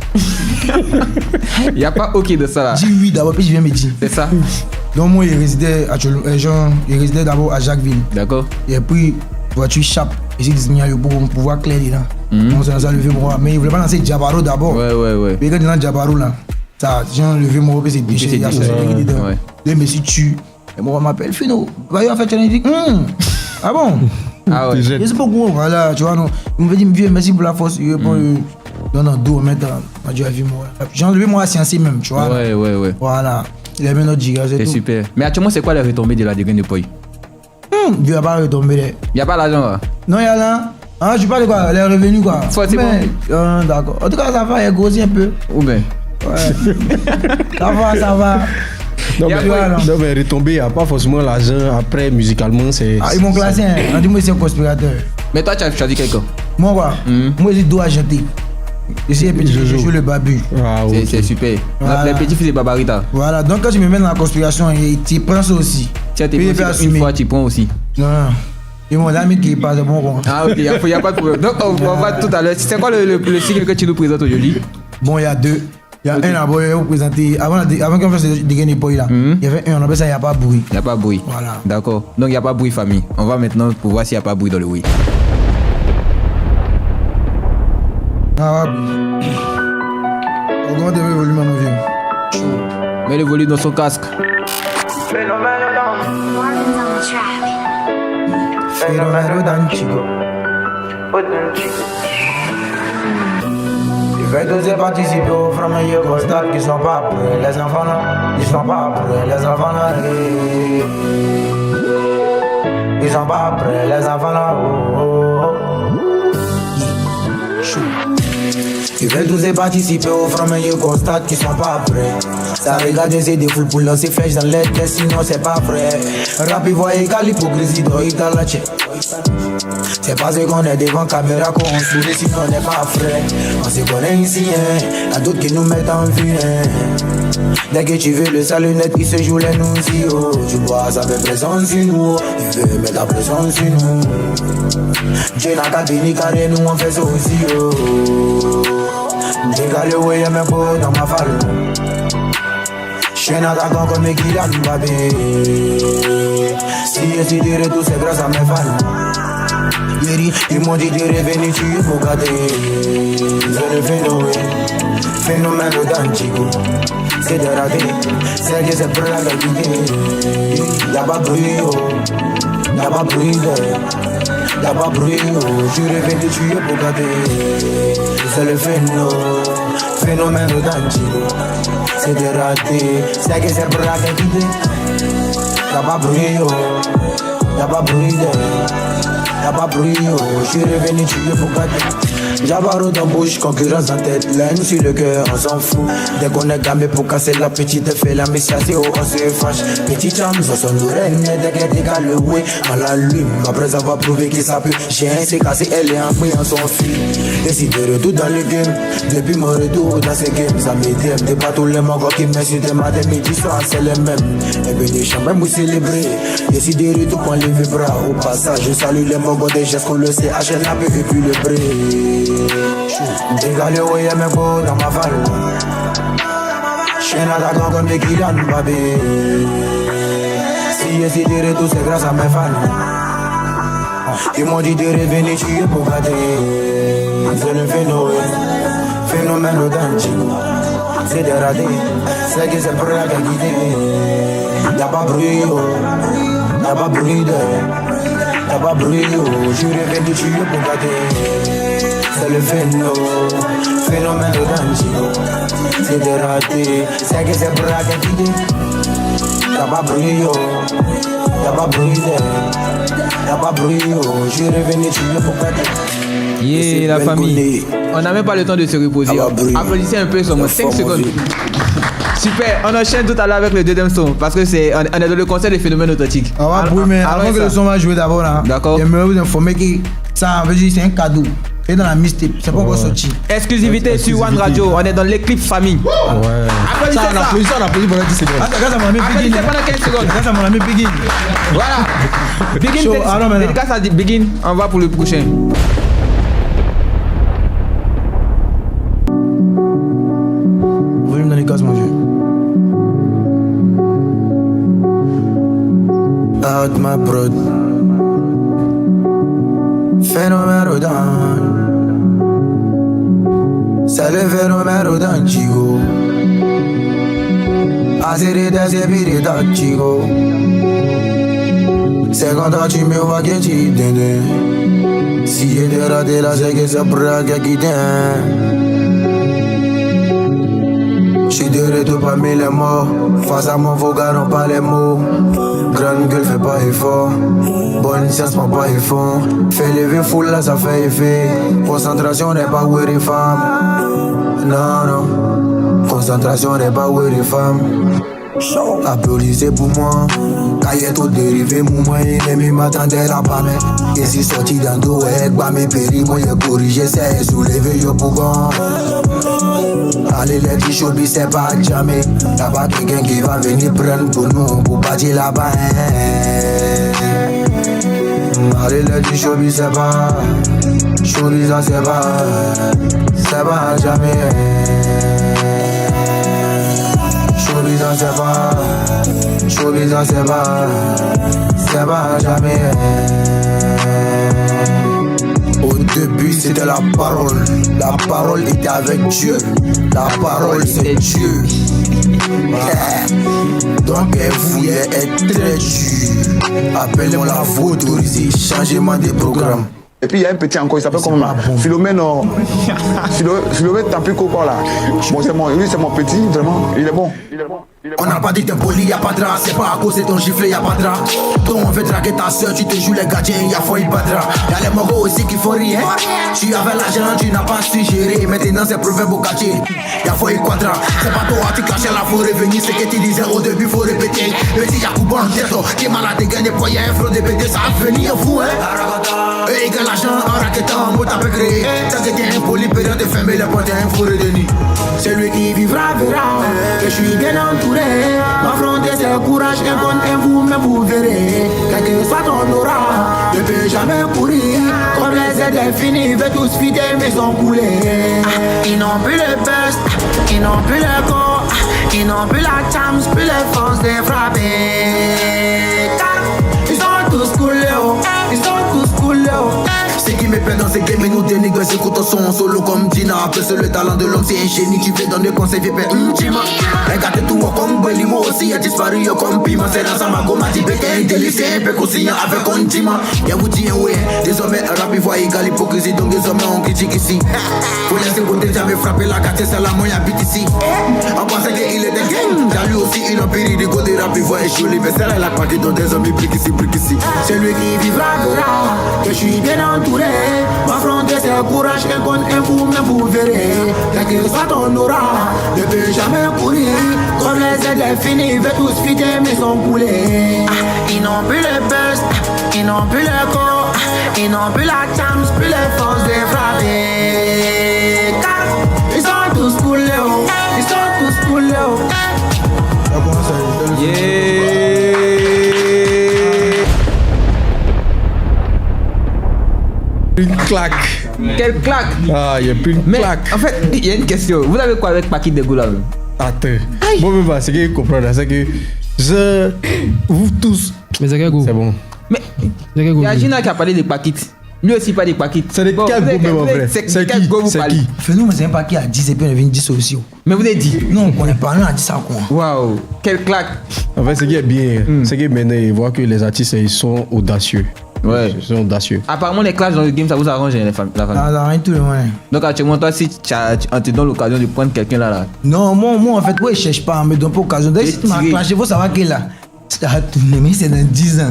Il n'y a pas ok de ça là. Dis oui d'abord, puis je viens me dire. C'est ça. Donc, moi, il résidait d'abord à Jacquesville. D'accord. Et puis, voiture chape. Et j'ai dit, pour pouvoir clair dedans. Donc, ça a levé moi. Mais il voulait pas lancer Jabaro d'abord. Ouais. Mais quand il lance Jabaro là, ça, j'ai levé moi, puis c'est déchiré. Il y a ça dedans. Deux messieurs tuent. Et moi, on m'appelle Fino. Bayo a fait challenge. Il dit, ah bon? Ah ouais. Je sais pas quoi, voilà, tu vois, non. Il me dit, vieux, merci pour la force. Il répond, non, dos, maintenant, Dieu a vu moi. J'ai enlevé moi à sciencer même, tu vois. Ouais. Voilà. Il a mis notre giga, c'est tout. C'est super. Mais actuellement, c'est quoi les retombées de la dégaine de Poi? Dieu n'a pas retombé. Il n'y a pas l'argent là? Non, il y a là. Ah, je parle de quoi? Les revenus quoi? Forcément. D'accord. En tout cas, ça va, il grossit un peu. Ou bien? Ouais. ça va. Non, mais retomber, il n'y a pas forcément l'argent après musicalement. Ils m'ont classé, hein. On dit, moi, c'est un conspirateur. Mais toi, tu as choisi quelqu'un? Moi, quoi? Moi, j'ai dos à jeter. Je suis un petit je joue le babu. C'est super. Voilà. Les petits fils de Babarita. Voilà, donc quand tu me mets dans la conspiration, tu prends ça aussi. Tu as tes une fois, tu prends aussi. Non. Et mon ami qui passe de bon rond. Ah, ok, il n'y a pas de problème. Donc, on va voir tout à l'heure. C'est quoi le sigle que tu nous présentes aujourd'hui? Bon, il y a 2. Il y a un d'abord, il vous présenter. Avant qu'on fasse des gains d'épaule là, il y avait un, on appelle ça, il n'y a pas bruit. Il n'y a pas bruit. Voilà. D'accord. Donc, il n'y a pas bruit, famille. On va maintenant pour voir s'il n'y a pas bruit dans le oui. Ah, oui. Augmente le volume à mon vieux. Mets le volume dans son casque. Phénomène d'Antigo. Je vais oser participer aux frères, mais je constate qu'ils sont pas prêts. Les enfants là, ils sont pas prêts. Les enfants là, Ils sont pas prêts, les enfants là-haut. Ils veulent tous y participer au front, mais ils constatent qu'ils sont pas prêts. Ça regarde des foules pour lancer flèches dans les têtes, sinon c'est pas vrai. Rap, ils voient égal l'hypocrisie, donc ils t'en la check. C'est parce qu'on est devant caméra qu'on sourit, sinon on n'est pas frais. On se connaît ici, hein. Y'a d'autres qui nous mettent en vue, hein. Dès que tu veux le salut net, il se joue les nous si oh. Tu vois, ça fait pression sur nous. Il veut mettre la pression sur nous. Dieu n'a qu'à tenir carré, nous on fait ça aussi oh. Dégalé, ouais, y'a mes potes dans ma falle. J'suis un attaquant comme Kylian Mbappé. Si je suis de retour, c'est grâce à mes fans. Ils m'ont dit de revenir, tu es pour gâter. C'est le phénomène d'Antigo. C'est de rater, c'est que c'est pour la qualité. Y'a pas bruit, oh. Y'a pas bruit, y'a pas bruit, oh. Je revenu, tu es pour gâter. C'est le phénomène d'Antigo. C'est de rater, c'est que c'est pour la qualité. Y'a pas bruit, oh. Y'a pas bruit, y'a pas bruit, oh. Je suis revenu, tu es pour gâter. Jabaro dans bouche, concurrence en tête, la haine sur le cœur, on s'en fout. Dès qu'on est gamé pour casser la petite fait la messia, c'est haut, on se fâche. Petit charme, ça sonne nous règne, dès qu'elle décale le ouais, on l'allume. Après avoir prouvé que ça peut, j'ai un s'est cassé, elle est en bruit, on s'enfuit. Et si de retour dans le game, depuis mon retour dans ces games, ça m'aide. T'es pas tous les mongos qui m'insultent, matin, midi, soir, c'est les mêmes. Et puis des chambres, vous célébrer. Et si de retour, qu'on lève les bras, au passage, je salue les mongos des gestes qu'on le sait, achète la peu et puis le bré. Dégalé, ouais, y'a mes potes dans ma falle. J'suis un attaquant comme Kylian Mbappé. Si je suis de retour, c'est grâce à mes fans. Ils m'ont dit de revenir, tu es pour gâter. C'est le phénomène d'Antigo. C'est de rater, c'est que c'est pour la qualité. Y'a pas bruit, oh. Y'a pas bruit, y'a pas bruit, oh. Je revenu, tu es pour gâter. C'est le phénomène d'Antigo. C'est de rater, c'est que c'est pour la qualité. Y'a pas bruit, oh. Y'a pas bruit, y'a pas bruit, oh. Je suis revenu, tu es pour gâter. Yeah, la famille. On n'a même pas le temps de se reposer. Applaudissez un peu sur moi, 5 secondes. Super, on enchaîne tout à l'heure avec le deuxième son parce que on est dans le concert des phénomènes authentiques. Ah ouais, mais avant que le son va jouer d'abord là. D'accord. J'aimerais vous informer que ça veut dire c'est un cadeau. Et dans la mixtape, c'est pas encore sorti. Exclusivité sur One Radio, on est dans l'éclipse famille. Ouais. Applaudissez ça. On applaudit pendant 10 secondes. Grâce à mon ami Begin. Applaudissez pendant 15 secondes. Grâce à mon ami Begin. Voilà. Begin, dédicace à Begin, on va pour le prochain. Volume dans les cases, mon vieux. Out my prod. Phénomène d'Antigo. C'est le phénomène d'Antigo. Azere des épires d'Antigo. C'est quand tu me vois que tu t'aides. Si j'ai des ratés là, c'est que c'est pour la qui J'suis de retour parmi les morts. Face à mon vocal, non pas les mots. Grande gueule, fais pas effort. Bonne science, prends pas effort. Fais lever foule là, ça fait effet. Concentration n'est pas où les femmes. Non, non. Concentration n'est pas où les femmes. Applaudissez pour moi. Cahier tout dérivé, mouvement ennemi m'attendait la palme. Et si sorti dans dos, bah mes péris, moi j'ai corrigé, c'est soulevé, yo pour gant. Allez les petits showbiz, c'est pas jamais. Y'a pas quelqu'un qui va venir prendre pour nous, pour partir là-bas. Allez les petits showbiz, c'est pas. Showbiz, ça c'est pas jamais. Showbiz, c'est pas. Showbiz, c'est pas jamais. Au début c'était la parole était avec Dieu, la parole c'est Dieu. Donc elle voulait être très dure. Appelez-moi la faute autorisée, changement des programmes. Et puis il y a un petit encore, il s'appelle comment là? Philomène Tampiko quoi là. Bon, lui c'est mon petit, vraiment, il est bon. On n'a pas dit que t'es poli, y'a pas de drap. C'est pas à cause de ton giflet, y'a pas de drap. Toi on veut draguer ta soeur, tu te joues les gardiens, y'a failli pas de drap. Y'a les mogos aussi qui font rien. Tu avais l'argent, tu n'as pas su gérer. Maintenant c'est proverbe au quartier, y'a failli quadra. C'est pas toi, tu cachais là, faut revenir. Ce que tu disais au début, faut répéter. Le petit Yacouba en tête, qui est malade, gagne des poids, y'a un front de BD, ça va venir fou, hein. Et il gagne l'argent en raquettant, en mot t'as créé. Tant que t'es impoli, période de fermer les portes, y'a un four de nuit. Celui qui vivra verra que je suis bien entouré. M'affronter c'est courage, un compte, un vous, mais vous verrez. Quel que soit ton aura, ne peux jamais courir. Comme les aides infinis, veut tous fider, mais sont coulés. Ils n'ont plus le best, ils n'ont plus le corps, ils n'ont plus la chance, plus les forces de frapper. Ils sont tous coulés, ils sont tous coulés. Ce qui me perd dans ces games, nous dénigre, c'est écoute son solo comme Dina. Après c'est le talent de l'homme, c'est un génie qui fait donner conseil, fait perdre regarde tout comme Belly, moi aussi a disparu comme Pima. C'est dans sa mago, m'a dit béquin, délice, un peu conscient avec un Dima. Y'a vous dit ouais, désormais rap il voit égal hypocrisie, donc désormais on critique ici. Faut laisser côté, j'avais frappé la carte, c'est la moyen habite ici. On pensait qu'il était gang, y'a lui aussi il a péri de côté rap il voit échouer. Mais c'est là la partie dont des hommes briques ici, briques ici. C'est lui qui vivra verra que je suis bien entouré. M'affronter c'est courage, un compte, un vous, mais vous verrez. Quel que soit ton aura, ne peut jamais courir. Comme les aides infinis, veut tous fider, mais sont coulés. Ils n'ont plus le best, ils n'ont plus le corps, ils n'ont plus la chance, plus les forces de frapper. Car ils sont tous coulés, ils sont tous coulés. Une claque. Quelle claque. Ah, il y a plus une claque. En fait, il y a une question. Vous avez quoi avec Paquet de Goula? Attends. Moi, ce que je comprends, c'est que vous tous. Mais c'est bon. Mais il y a Gina qui a parlé de Paquet. Lui aussi pas de Paquet. C'est de quel groupe même en vrai? C'est qui vous parlez? Fais-nous, mais c'est un paquet à 10 et puis on est venu 10 aussi. Mais vous avez dit? Non, on connaît pas, on a dit ça quoi. Waouh, quelle claque. En fait, ce qui est bien, c'est que maintenant, ils voient que les artistes, ils sont audacieux. Ouais. Ils sont audacieux. Apparemment, les clashs dans le game, ça vous arrange la famille. Ça arrange tout le monde. Donc, actuellement, toi, si on te donne l'occasion de prendre quelqu'un là. Non, moi, en fait, ouais, je cherche pas, me donne pas l'occasion. D'ailleurs, si tu m'as clashé, il faut savoir que là, ça va tourner, mais c'est dans 10 ans.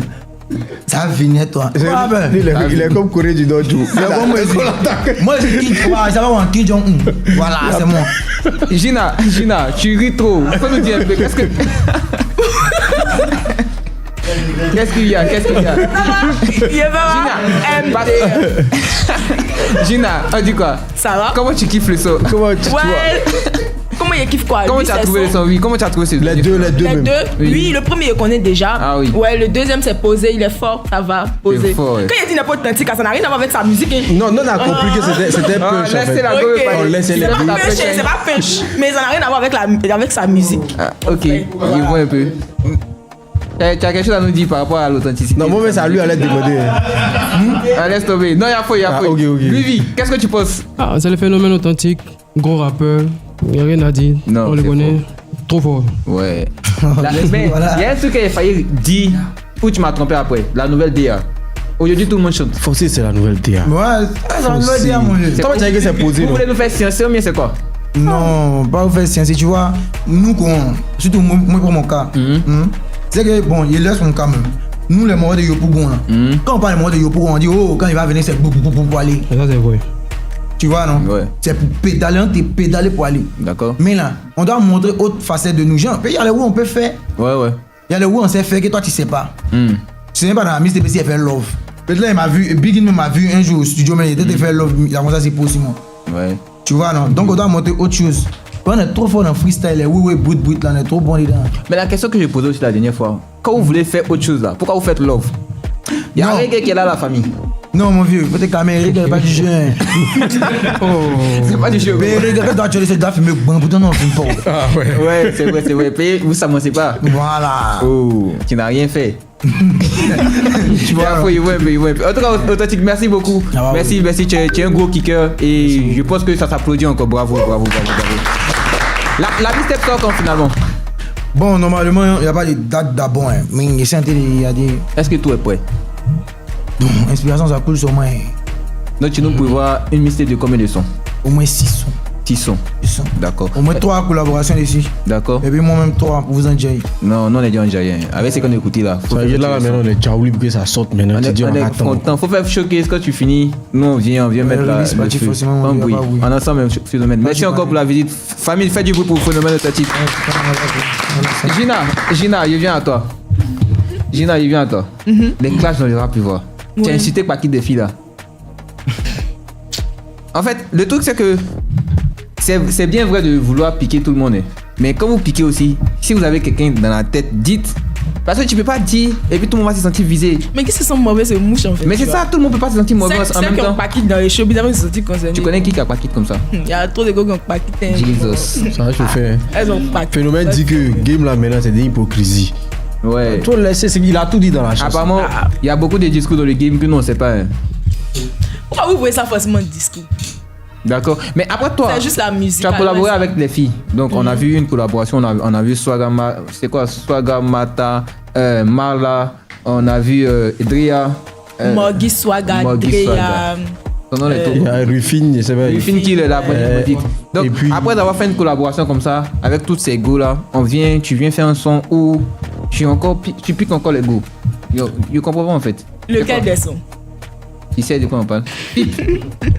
Ça va finir, toi. Il est comme Corée du Nord. Moi, je quitte, ça va en Kim Jong-un. Voilà, c'est moi. Gina, tu ris trop. Faut nous dire un peu, qu'est-ce que. Qu'est-ce qu'il y a? Gina, on dit quoi? Ça va? Comment tu kiffes le son? Comment tu vois? Comment il kiffe quoi? Comment tu as trouvé le son? Oui, comment tu as trouvé ces Les deux. Oui, le premier, il connaît déjà. Ah oui. Ouais, le deuxième, c'est posé, il est fort, ça va, posé. Fort, ouais. Quand il dit n'importe authentique, ça n'a rien à voir avec sa musique. Hein. Non, on a compris que c'était punch. Laissez la on laissait les punch, c'est pas punch, mais ça n'a rien à voir avec sa musique. Ah, ok, il voit un peu. Tu as quelque chose à nous dire par rapport à l'authenticité? Non, moi, mais ça lui allait demander. Laisse tomber. Non, il y a faux. Ok. Vivi, qu'est-ce que tu penses? C'est le phénomène authentique, gros rappeur, il n'y a rien à dire. Non, on le connaît. Trop fort. Ouais. Mais il y a un truc qu'il a failli dire où tu m'as trompé après. La nouvelle DA. Aujourd'hui, tout le monde chante. Foncé, c'est la nouvelle DA. Ouais, c'est la nouvelle DA, mon vieux. Comment tu as dit que c'est posé? Vous voulez nous faire sciencer ou bien c'est quoi? Non, pas vous faire sciencer. Tu vois, nous, surtout moi pour mon cas, c'est que bon, il laisse mon cas même. Nous, les morts de Yopougon, là. Quand on parle des morts de Yopougon, on dit, oh, quand il va venir, c'est pour aller. Ça, c'est vrai. Tu vois, non? Ouais. C'est pour pédaler, on t'est pédalé pour aller. D'accord. Mais là, on doit montrer autre facette de nous. Genre, il y a les où on peut faire. Ouais. Il y a les où on sait faire que toi, tu sais pas. Tu sais pas dans la mise de PC, elle fait love. Peut-être là, il m'a vu, Big In m'a vu un jour au studio, mais il était fait love. Il a commencé à se poser, moi. Ouais. Tu vois, non? Donc, on doit montrer autre chose. On est trop fort dans le freestyle, oui, bout, là, on est trop bon dedans. Mais la question que j'ai posée aussi la dernière fois, quand vous voulez faire autre chose là, pourquoi vous faites love? Il y a un reggae qui est là, la famille. Non, mon vieux, peut-être qu'à Amérique, c'est pas du jeu. C'est pas du jeu. Mais regarde, quand tu as déjà filmé, bon, putain, non, on filme pas. Ah ouais. Ouais, c'est vrai. Payez, vous s'avancez pas. Voilà. Oh, tu n'as rien fait. Tu vois, il faut. En tout cas, authentique, merci beaucoup. Merci, tu es un gros kicker et je pense que ça s'applaudit encore. Bravo. La liste est sort quand finalement? Bon, normalement, il n'y a pas de date d'abord, hein. Mais il y a des. Est-ce que tout est prêt? Bon, inspiration, ça coule sur moi. Donc, tu nous peux voir une mixtape de combien de sons? Au moins 6 sons. 6 sons. D'accord. Au moins 3 collaborations ici. D'accord. Et puis moi-même 3 pour vous en dire. Non, on est déjà en jaillet. Avec ce qu'on a écouté là. Ça y est, là, maintenant, on est déjà oublié que ça sorte maintenant. On est content. Faut faire showcase quand tu finis. Nous, on vient mettre là. En bruit. On ensemble, Phénomène. Merci encore pour la visite. Famille, faites du bruit pour Phénomène Authentique. Gina, je viens à toi. Les clashs dans les rap, tu vois. Tu as incité par qui des filles là? En fait, le truc c'est que c'est bien vrai de vouloir piquer tout le monde. Mais quand vous piquez aussi, si vous avez quelqu'un dans la tête, dites. Parce que tu peux pas dire et puis tout le monde va se sentir visé. Mais qui se sent mauvais, c'est mouche en fait. Mais c'est ça, tout le monde peut pas se sentir mauvais en même temps. C'est qui ont paquet dans les shows, bizarrement ils se sentent concernés. Tu connais qui a paquet comme ça? Il y a trop de gars qui ont paquet. Jesus. Ça va chauffer. Elles ont paquet. Phénomène dit que game là maintenant c'est de l'hypocrisie. Ouais. Toi laisser, il a tout dit dans la chanson. Apparemment, il y a beaucoup de discours dans le game que nous on sait pas. Pourquoi vous voyez ça forcément discours? D'accord. Mais après toi, c'est juste la musique. Tu as collaboré avec les filles. Donc on a vu une collaboration, on a vu Swagamata, Marla, on a vu Drea. Morgi Swaga, Drea. Il y a Rufine, je sais pas. Rufine qui est là pour donc puis, après avoir fait une collaboration comme ça, avec tous ces goûts là, tu viens faire un son où tu piques encore les goûts. Je comprends pas en fait. Lequel des sons? Qui sait de quoi on parle? Fip.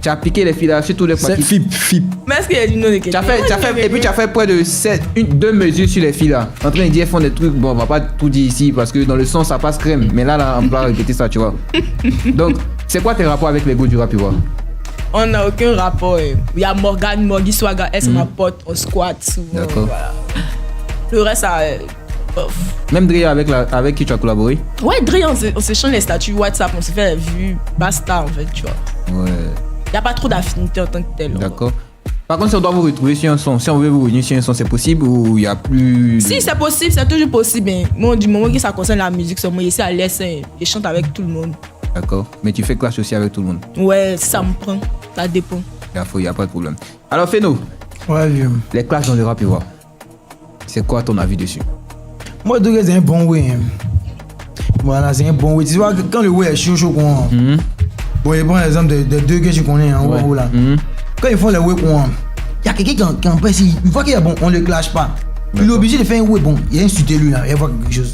Tu as piqué les filles là, surtout les C'est Fip. Mais est-ce qu'il y a du nom de quelqu'un? Et puis tu as fait près de 2 mesures sur les filles là. En train de dire, elles font des trucs, bon, on va pas tout dire ici parce que dans le son ça passe crème. Mais là, on peut répéter ça, tu vois. Donc, c'est quoi tes rapports avec les goûts du rap, tu vois? On n'a aucun rapport. Il y a Morgi Swaga, elle c'est ma pote, on squat souvent. D'accord. Voilà. Le reste, ça. Même Drea avec qui tu as collaboré? Ouais, Drea, on s'échange les statuts WhatsApp, on s'est fait la vue, basta en fait, tu vois. Ouais. Il n'y a pas trop d'affinité en tant que tel. D'accord. Par contre, si on doit vous retrouver sur un son, si on veut vous revenir sur un son, c'est possible ou il n'y a plus. Si, c'est possible, c'est toujours possible. Mais moi, du moment que ça concerne la musique, c'est moi, ici à l'aise, je chante avec tout le monde. D'accord. Mais tu fais clash aussi avec tout le monde? Ouais, si ça me prend, ça dépend. Il n'y a pas de problème. Alors, fais-nous. Ouais, vieux. Les clashs dans le rap, c'est quoi ton avis dessus? Moi, je dirais c'est un bon way. Voilà, c'est un bon way. Tu vois, quand le way est chaud, bon, je prends l'exemple de 2 que tu connais en haut là. Quand ils font les way, il y a quelqu'un qui empêche, il voit qu'il est bon, on ne le clash pas. Il est obligé de faire un way bon, il a insulté lui là, il voit quelque chose.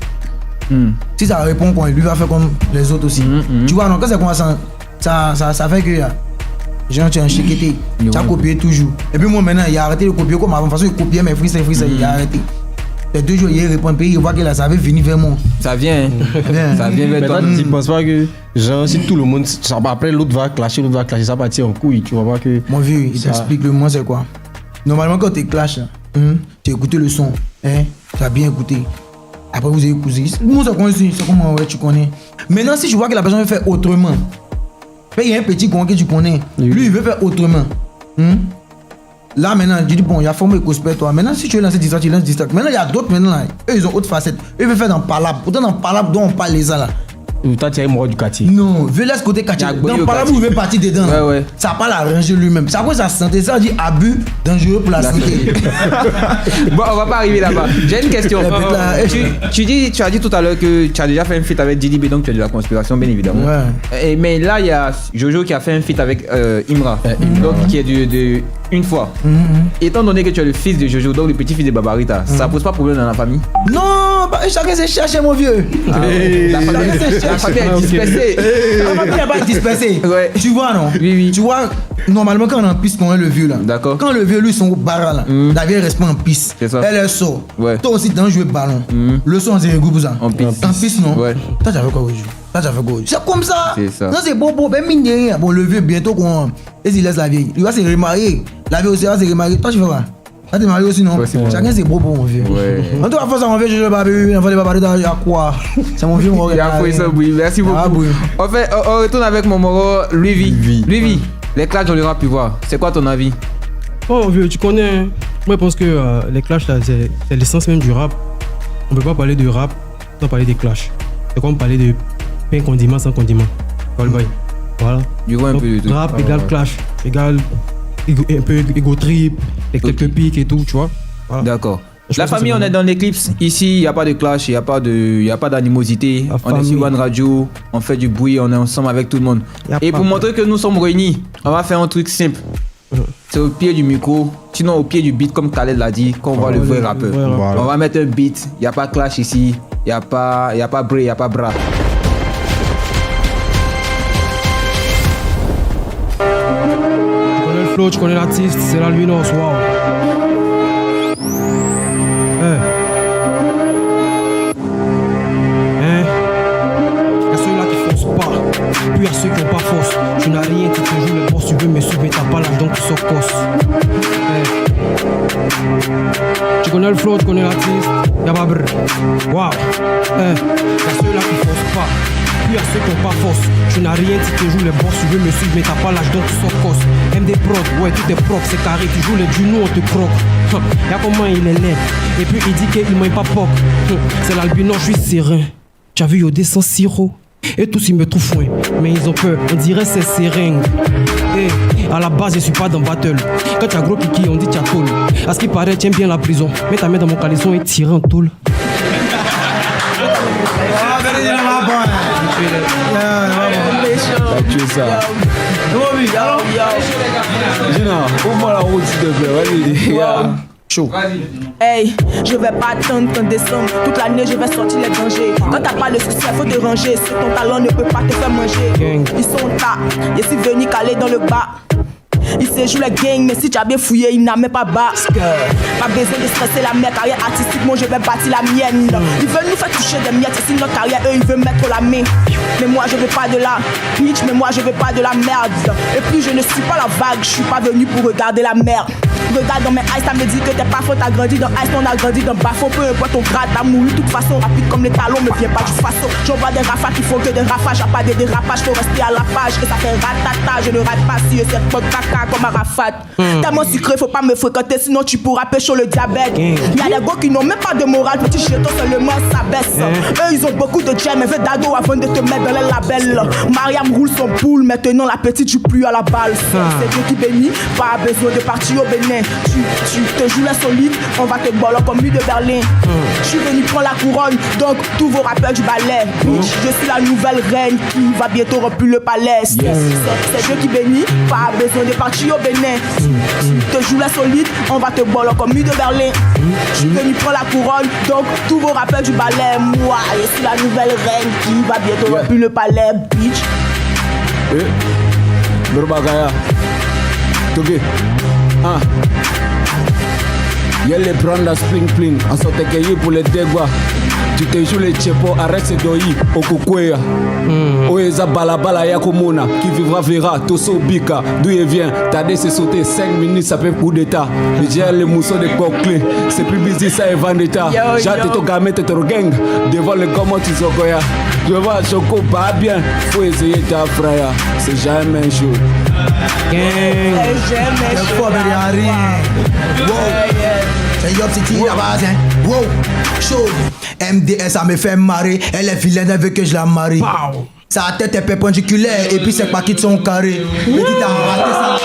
Si ça répond, lui va faire comme les autres aussi. Tu vois, non, quand c'est comme ça fait que genre tu as un chiqueté, tu as copié toujours. Et puis moi maintenant, il a arrêté de copier comme avant, de toute façon il copiait mes freestyles, il a arrêté. Les 2 jours, il répond, il voit que là, ça avait venir vers moi. Ça vient vers toi. Tu ne penses pas que, genre, si tout le monde, après l'autre va clasher, ça partit en couille, tu vois pas que. Mon vieux, il t'explique le moins c'est quoi. Normalement, quand tu clash, tu as écouté le son, tu as bien écouté. Après, vous avez écouté. Moi, ça connaît, c'est comment tu connais. Maintenant, si tu vois que la personne veut faire autrement, il y a un petit con que tu connais, lui, il veut faire autrement. Là maintenant, je dis bon, il y a formé cosplay toi. Maintenant, si tu es dans cette distance, tu lances distance. Maintenant, il y a d'autres maintenant là. Eux, ils ont autre facette. Eux, ils veulent faire dans Palab. Pourtant, dans Palab, dont on parle les là. Ou toi, tu es mort du quartier. Non, veux laisser côté quartier. Dans Palab, il veut partir dedans. Ouais. Ça n'a pas l'arranger lui-même. C'est à quoi ça santé. Ça dit abus dangereux pour la santé. Bon, on va pas arriver là-bas. J'ai une question. Tu as dit tout à l'heure que tu as déjà fait un feat avec Didi B, donc tu as de la conspiration, bien évidemment. Ouais. Mais là, il y a Jojo qui a fait un feat avec Imra. Donc, qui est de une fois. Étant donné que tu es le fils de Jojo, donc le petit-fils de Babarita, ça pose pas problème dans la famille? Non, chacun s'est cherché, mon vieux. La famille est dispersée. La famille n'est pas dispersée. Ouais. Tu vois, non? Oui. Tu vois, normalement, quand on est en piste, on est le vieux là. D'accord. Quand le vieux, lui, sont au bar là, la vieille reste pas en piste. C'est ça. Elle sort. Ouais. Toi aussi, dans jouer ballon. Le son, c'est un groupe ça. En piste. En piste, non? Ouais. Toi, tu as fait quoi aujourd'hui? C'est comme ça. C'est ça. Non, c'est bon, ben mine de rien. Bon, le vieux, bientôt qu'on. Et il laisse la vieille. Il va se remarier. La vieille aussi va se remarier. Toi, tu fais quoi? Toi, t'es marié aussi, non? Ouais, chacun c'est beau pour mon vieux. Ouais. En tout cas, ça, mon vieux, je vais baby, enfant de Babarita, il y a quoi? C'est mon vieux, mon vieux. Merci beaucoup. En fait, on retourne avec mon moro, Louis. Les clashs, on les aura pu voir. C'est quoi ton avis? Oh, mon vieux, tu connais. Moi, je pense que les clashs, là, c'est l'essence même du rap. On peut pas parler de rap sans parler des clashs. C'est comme parler de pain condiment sans condiment. Voilà. Du coup, un peu de tout. Rap égale clash, égale un peu ego trip, et quelques pics et tout, tu vois. Voilà. D'accord. La famille, on est dans l'Eclipse. Ici, il n'y a pas de clash, il n'y a pas d'animosité. On est sur One Radio, on fait du bruit, on est ensemble avec tout le monde. Et pour montrer que nous sommes réunis, on va faire un truc simple. c'est au pied du micro, sinon au pied du beat, comme Khaled l'a dit, qu'on voit le vrai rappeur. Voilà. On va mettre un beat, il n'y a pas clash ici, il n'y a pas Bray, il n'y a pas Bra. Tu connais le flow, tu connais l'artiste, c'est l'albinos, waouh. Puis à ceux qui n'ont pas force, tu n'as rien qui te joue les boss, tu veux me suivre, t'as pas l'âge donc tu sors cosse. Tu connais le flow, tu connais l'artiste, y'a pas brr. Waouh. Y'a ceux-là qui forcent pas. Puis à ceux qui n'ont pas force, tu n'as rien qui te joue les boss, tu veux me suivre, mais t'as pas l'âge donc tu sors cosse. MD prod, ouais tout est propre, c'est carré, tu joues les Juno, on te croque. Y'a comment il est laid, et puis il dit qu'il m'a pas pop. C'est l'albino, je suis serein. Tu as vu Yodé sans sirop? Et tous ils me trouvent foin, mais ils ont peur, on dirait c'est seringue. Et à la base je suis pas dans battle. Quand t'as gros kiki on dit t'as tôle. À ce qui paraît t'aimes bien la prison. Mets ta main dans mon caleçon et tire en tôle. Tu es ça. Gina, ouvre-moi la route s'il te plaît, vas-y. Chaud. Hey, je vais pas attendre qu'en décembre. Toute l'année je vais sortir les dangers. Quand t'as pas le succès, faut te ranger. Si ton talent ne peut pas te faire manger. Ils sont là, et si venu caler dans le bas. Il sait jouer les gangs, mais si tu as bien fouillé, il n'a même pas bas. Pas besoin de stresser la mienne, carrière artistique, moi je vais bâtir la mienne. Ils veulent nous faire toucher des miettes, et si notre carrière, eux ils veulent mettre la main. Mais moi je veux pas de la bitch, mais moi je veux pas de la merde. Et puis je ne suis pas la vague, je suis pas venu pour regarder la merde. Regarde dans mes eyes, ça me dit que t'es pas faux, t'as grandi dans ice, on a grandi dans bafo. Peu importe ton grade, t'as moulu, de toute façon, rapide comme les talons, me viens pas du façon. J'envoie des rafales qui font que des rafages, y'a pas des dérapages, faut rester à la page. Et ça fait ratata, je ne rate pas si c'est pas caca comme Arafat. Tellement sucré, faut pas me fréquenter, sinon tu pourras pécho le diabète. Y'a des gars qui n'ont même pas de morale, petit jeton seulement ça baisse. Eux ils ont beaucoup de jam, mais veut d'ado avant de te mettre dans les labels. Mariam roule son poule, maintenant la petite joue plus à la balle. C'est Dieu qui bénit, pas besoin de partir au Bénin. Tu te joues la solide, on va te boller comme lui de Berlin. Je suis venu prendre la couronne, donc tous vos rappeurs du ballet. Je suis la nouvelle reine qui va bientôt remplir le palais. C'est Dieu qui bénit, pas besoin de partir au Bénin. Tu te joues la solide, on va te boller comme lui de Berlin. Je suis venu prendre la couronne, donc tous vos rappeurs du ballet. Moi, je suis la nouvelle reine qui va bientôt remplir le palais, bitch. Berbagaya. Toge. Ah. Y'a les prendre spling pling, en sorte que pour les dégâts. Tu te joues les tchepo, arrête ce doi, au kukwea. Oeza balabala yakomona, qui vivra verra, toso bika, d'où il vient. T'as laissé sauter 5 minutes, ça fait coup d'état. J'ai les mousseaux de coquelin, c'est plus busy, ça est vendetta. J'ai ton gamin, t'es ton gang, devant le comment tu zogoya. Je vois Choco pas bien, faut essayer ta frère, c'est jamais un jour. C'est Yop City la base, hein. Wow, chaud. MDS, ça me fait marrer. Elle est vilaine, elle veut que je la marie. Sa tête est perpendiculaire et puis ses paquets sont carrés. Mais dis t'as raté ça.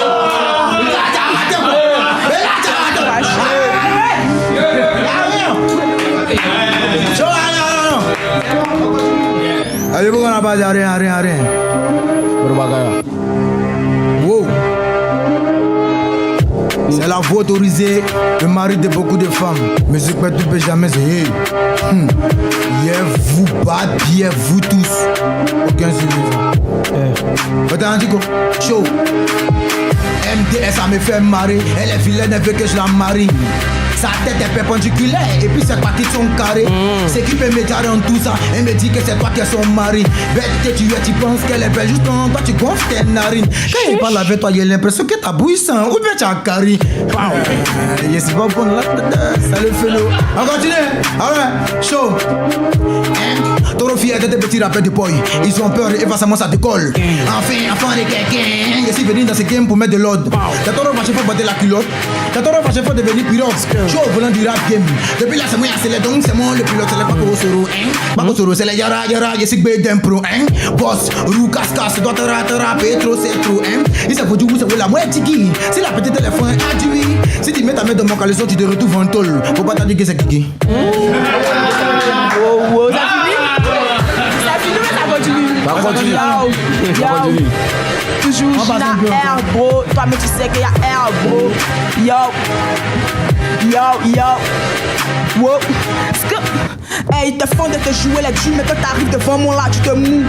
Allez, pourquoi on n'a pas de rien. Wow. C'est la voix autorisée, le mari de beaucoup de femmes. Mais ce que tu peux jamais, c'est hey. Vous bad, bien vous tous. Aucun suivi. Attends, Dico, chaud. MDS, ça me fait marrer. Elle est vilaine, elle veut que je la marie. Sa tête est perpendiculaire et puis ses parties sont carrées. C'est qui peut me dire en tout ça et me dit que c'est toi qui es son mari. Bête que tu es, tu penses qu'elle est belle juste quand toi tu gonfles tes narines. Quand il parle avec toi, il a l'impression que t'as bouillissant ou bien tu as carré. Je sais pas bon là, ça le fait l'eau. On continue. Alright, chaud. Toro fille était des petits rappeurs de boy. Ils ont peur et forcément ça décolle. Enfin de quelqu'un. Je suis venu dans ce game pour mettre de l'ordre. T'as tort de faut battre la culotte. T'as tort de faut devenir pilote. Chaud au volant du rap game. Depuis là c'est moi c'est les donc c'est moi le pilote. C'est le Paco Soro. Paco Soro c'est les yara. Je suis que d'un pro. Boss, roux, casse-casse. Doit te rapper trop c'est trop. Il s'est foutu où c'est la moitié qui. Si la petite téléphone a dit oui. Si tu mets ta main dans mon caleçon tu te retrouves en tôle. Faut pas t'indiquer c'est qui. Wow, ça finit mais ça continue. Ça continue. toujours Gina R, bro. Toi-même, tu sais qu'il y a R, bro. Yo. Wow. Hey, ils te font de te jouer les drums, mais quand t'arrives devant moi là, tu te mous.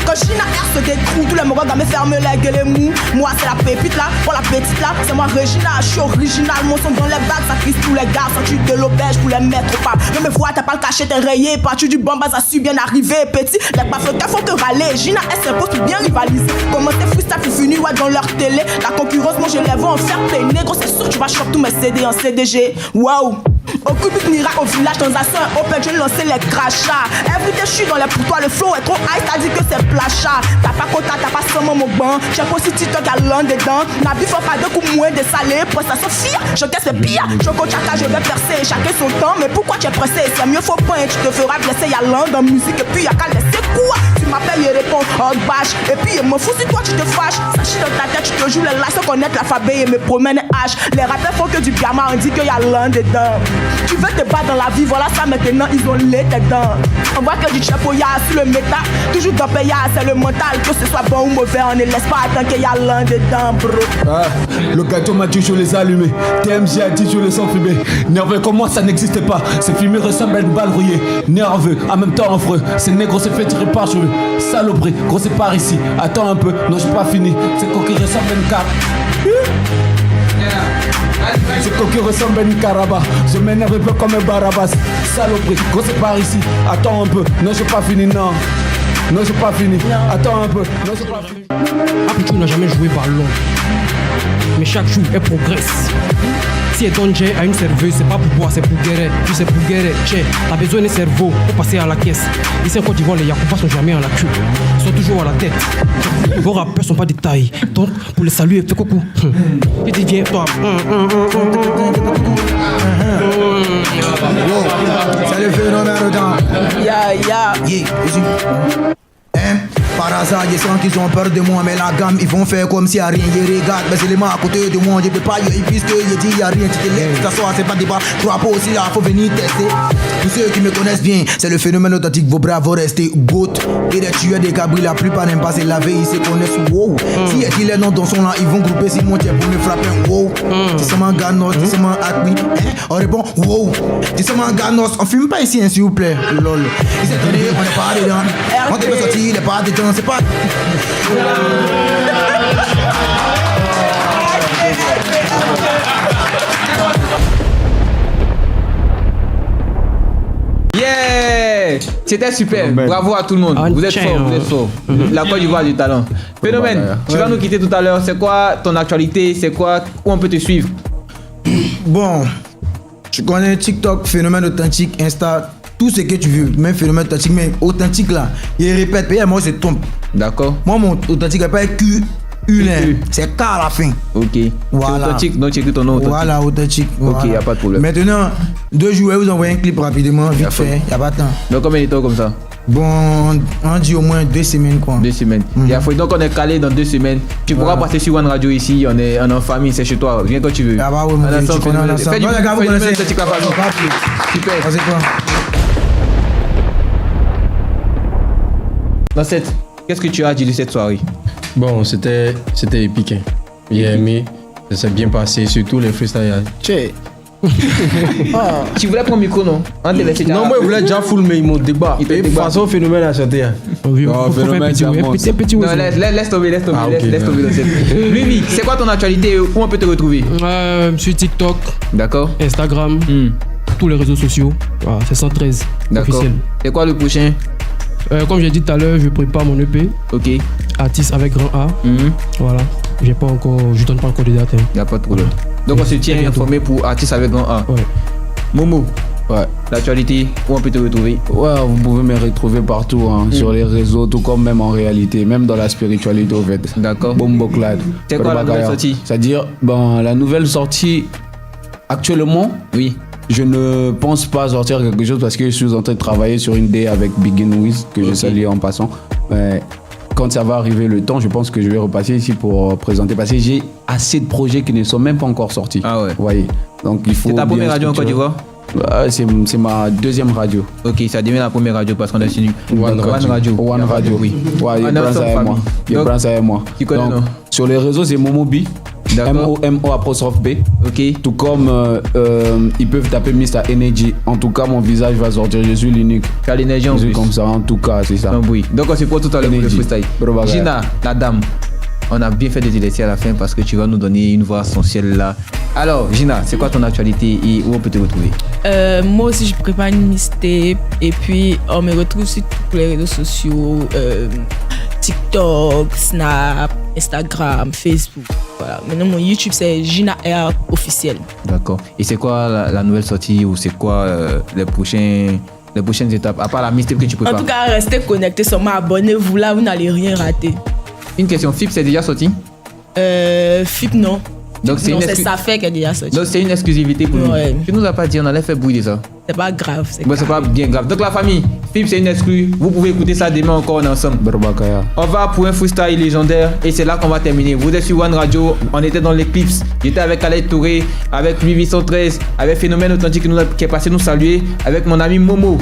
Quand Gina R se décroule, tous les morons me ferment la gueule et mou. Moi, c'est la pépite là, pour la petite là, c'est moi Regina. Je suis original, mon son dans les bagues, ça crise tous les gars. Sans tu de l'auberge pour les mettre au pas. Ne me vois, t'as pas le cachet, t'es rayé. Parti du bamba, ça su bien arriver. Petit, les bafloteurs faut te râler. Gina R s'impose pour bien rivaliser. Comment t'es freestyle pour finir ouais, dans leur télé. La concurrence, moi je les vois en faire play. Négro, c'est sûr, tu vas choper tous mes CD en CDG. Wow. Au Cubic Nira, au village, dans un son open, je lançais les crachats. Everyday, je suis dans les pour toi, le flow est trop high, t'as dit que c'est placha. T'as pas quota, t'as pas seulement mon banc. Check aussi TikTok, y'a l'un dedans. Nabi, faut pas de coups moins de salé. Prestation fière, je casse le pire. Choco Chaka, je vais percer, chacun son temps. Mais pourquoi tu es pressé? C'est mieux, faut pas, tu te feras blesser. Y'a l'un dans musique, et puis y'a qu'à laisser quoi? Tu m'appelles, il répond, oh bâche. Et puis, il me fout si toi, tu te fâches. Sache dans ta tête, tu te joues les lacs sans connaître l'alphabet et me promène H. Les rappeurs font que du gamma, on dit qu'il y a l'un dedans. Tu veux te battre dans la vie, voilà ça maintenant, ils ont les dedans. On voit que du chapeau, y'a sur le méta. Toujours dans paya, c'est le mental. Que ce soit bon ou mauvais, on ne laisse pas attendre qu'il y a l'un dedans, bro. Ah, le gâteau m'a dit je les allumer. TMJ a dit je les sens fumer. Nerveux comme moi, ça n'existe pas. C'est fumé ressemble à une balle rouillée. Nerveux, en même temps affreux. C'est négro, c'est fait tirer par cheveux. Saloperie, gros c'est par ici. Attends un peu, non j'ai pas fini. C'est quoi qui ressemble à une carte. C'est quoi qui ressemble à une caraba. Je m'énerve pas comme un barabas. Saloperie, gros c'est par ici. Attends un peu, non j'ai pas fini, non. Non j'ai pas fini, attends un peu, non j'ai pas fini. Apichou n'a jamais joué ballon, mais chaque jour elle progresse. Si elle donne J à une serveuse, c'est pas pour boire, c'est pour guérir. Tu sais pour guérir, t'as besoin d'un cerveau pour passer à la caisse. Ici en Côte d'Ivoire, les Yakuba sont jamais à la queue, ils sont toujours à la tête. Vos rappeurs sont pas des tailles, donc pour les saluer, fais coucou. Et dis viens toi. C'est le phénomène dedans. Par hasard, ils sentent qu'ils ont peur de moi, mais la gamme, ils vont faire comme s'il n'y a rien. Ils regardent, mais c'est les mains à côté de moi. Je peux pas, puisque il dit il n'y a rien. Tu te lèves, tu t'assois, c'est pas débat. Trois pas aussi là, faut venir tester. Tous ceux qui me connaissent bien, c'est le phénomène authentique. Vos bras vont rester goat. Et les tueurs des cabris, la plupart n'aiment pas se laver, ils se connaissent. Wow. Si il dit les noms dans son là, ils vont grouper si mon pour me frapper. Wow. Tu sais, mon ganos, tu sais, mon acqui. On répond, wow. Tu sais, mon ganos, on fume pas ici, s'il vous plaît. Lol. Ils s'est donné, on n'est pas dedans. On t'est sorti, il n'est pas dedans. C'est pas. Yeah! C'était super. Bravo à tout le monde. Vous êtes forts, vous êtes forts. La Côte d'Ivoire du talent. Phénomène, tu vas nous quitter tout à l'heure. C'est quoi ton actualité? C'est quoi? Où on peut te suivre? Bon, tu connais TikTok, phénomène authentique, Insta. Tout ce que tu veux, même phénomène authentique, mais authentique là, il répète, et moi c'est tombe. D'accord. Moi mon authentique n'est pas Q, c'est K à la fin. Ok. Voilà. C'est authentique, donc tu écoutes ton nom authentique. Voilà, authentique. Ok, voilà. y a pas de problème. Maintenant, 2 jours, vous envoyez un clip rapidement, vite fait, y a pas de temps. Donc combien de temps comme ça? Bon, on dit au moins 2 semaines quoi. 2 semaines. Donc on est calé dans 2 semaines. Tu pourras passer sur One Radio ici, on est en famille, c'est chez toi. Viens quand tu veux. Ah bah oui, mon Dieu, tu connais l'ensemble. Fais du super. Super. C'est quoi? Dans cette, qu'est-ce que tu as dit de cette soirée? Bon, c'était épique. Hein. J'ai aimé, ça s'est bien passé, surtout les freestyles. Tu voulais prendre le micro, non? Non, moi je voulais déjà full, mais ils m'ont débat. Et de toute façon, phénomène à chanter. Petit. Non, laisse tomber. Laisse tomber dans cette. Lui, c'est quoi ton actualité? Où on peut te retrouver? Sur TikTok. D'accord. Instagram. Tous les réseaux sociaux. Voilà, c'est 113. D'accord. C'est quoi le prochain? Comme j'ai dit tout à l'heure, je prépare mon EP. Ok. Artiste avec grand A. Voilà. Je donne pas encore de date. Y a pas de problème. Donc on se tient informé pour artiste avec grand A. Ouais. Momo. Ouais. L'actualité, où on peut te retrouver? Ouais, vous pouvez me retrouver partout, hein, sur les réseaux, tout comme même en réalité, même dans la spiritualité au fait. D'accord. Bomboclad. C'est quoi la nouvelle sortie? C'est-à-dire, la nouvelle sortie, actuellement, oui. Je ne pense pas sortir quelque chose parce que je suis en train de travailler sur une idée avec Begin With, que je salue en passant. Mais quand ça va arriver le temps, je pense que je vais repasser ici pour présenter parce que j'ai assez de projets qui ne sont même pas encore sortis. Ah ouais. Vous voyez. Donc il faut. C'est ta première radio en Côte d'Ivoire? C'est ma deuxième radio. Ok, ça devient la première radio parce qu'on est sur One Radio. Oui. Ouais, il prend ça avec moi. Il prend ça avec moi. Tu connais, non? Sur les réseaux, c'est Momobi. MOMO''B. Ok. Tout comme ils peuvent taper Mr. Energy. En tout cas, mon visage va sortir. Je suis l'unique. Tu as l'énergie en plus. Comme ça, en tout cas, c'est ça. Oui. Donc on se pose tout à l'heure pour le freestyle. Gina, la dame. On a bien fait de te laisser à la fin parce que tu vas nous donner une voix essentielle là. Alors, Gina, c'est quoi ton actualité et où on peut te retrouver? Moi aussi, je prépare une mixtape et puis on me retrouve sur tous les réseaux sociaux, TikTok, Snap, Instagram, Facebook. Voilà. Maintenant, mon YouTube, c'est Gina R officiel. D'accord. Et c'est quoi la nouvelle sortie ou c'est quoi les prochaines étapes, à part la mixtape que tu prépares? En tout cas, restez connectés sur ma, abonnez-vous là, vous n'allez rien rater. Une question, FIP c'est déjà sorti? FIP non. Donc c'est ça fait qu'elle est déjà sorti. Donc c'est une exclusivité pour nous. Tu nous as pas dit, on allait faire bruit de ça. C'est pas grave. C'est pas bien grave. Donc la famille, FIP c'est une exclue. Vous pouvez écouter ça demain encore, on est ensemble. On va pour un freestyle légendaire et c'est là qu'on va terminer. Vous êtes sur One Radio, on était dans l'Eclipse. J'étais avec Khaled Touré, avec 8813, avec Phénomène Authentique qui est passé nous saluer, avec mon ami Momo,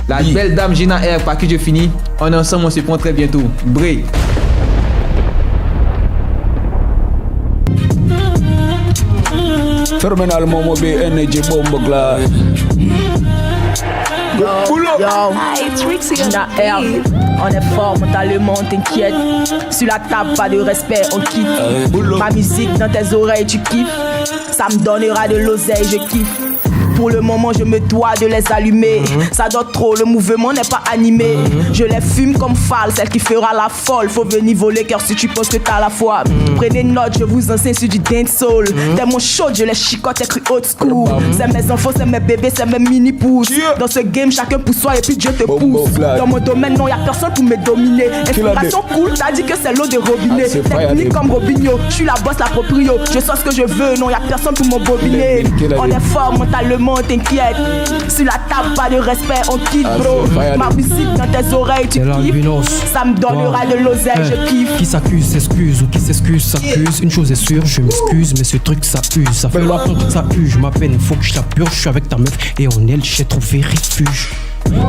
la belle dame Gina R par qui je finis. On est ensemble, on se prend très bientôt. Break. Phénoménal Momo B, Energy Bombo Clad. Gina R, on est fort mentalement, t'inquiète. Sur la table, pas de respect, on quitte. Ma musique dans tes oreilles, tu kiffes. Ça me donnera de l'oseille, je kiffe. Pour le moment, je me dois de les allumer. Ça dort trop, le mouvement n'est pas animé. Je les fume comme Fall, celle qui fera la folle. Faut venir voler car si tu penses que t'as la foi. Prenez note, je vous enseigne sur du dancehall. T'es mon chaud, je les chicote, écrit old school. C'est mes enfants, c'est mes bébés, c'est mes mini-pousses. Dans ce game, chacun pour soi et puis Dieu te pousse. Dans mon domaine, non, y'a personne pour me dominer. Inspiration cool, t'as dit que c'est l'eau de robinet. Technique comme Robinho, je suis la boss, la proprio. Je sais ce que je veux, non, y'a personne pour m'embobiner. On est fort mentalement, t'inquiète. Sur la table, pas de respect, on quitte, bro. Ma musique dans tes oreilles, tu kiffes. Ça me donnera de l'oseille, je kiffe. Qui s'accuse s'excuse ou qui s'excuse s'accuse. Une chose est sûre, je m'excuse, mais ce truc ça use. Ça fait longtemps que ça use, ma peine, faut que je la purge. Je suis avec ta meuf et on est, j'ai trouvé refuge.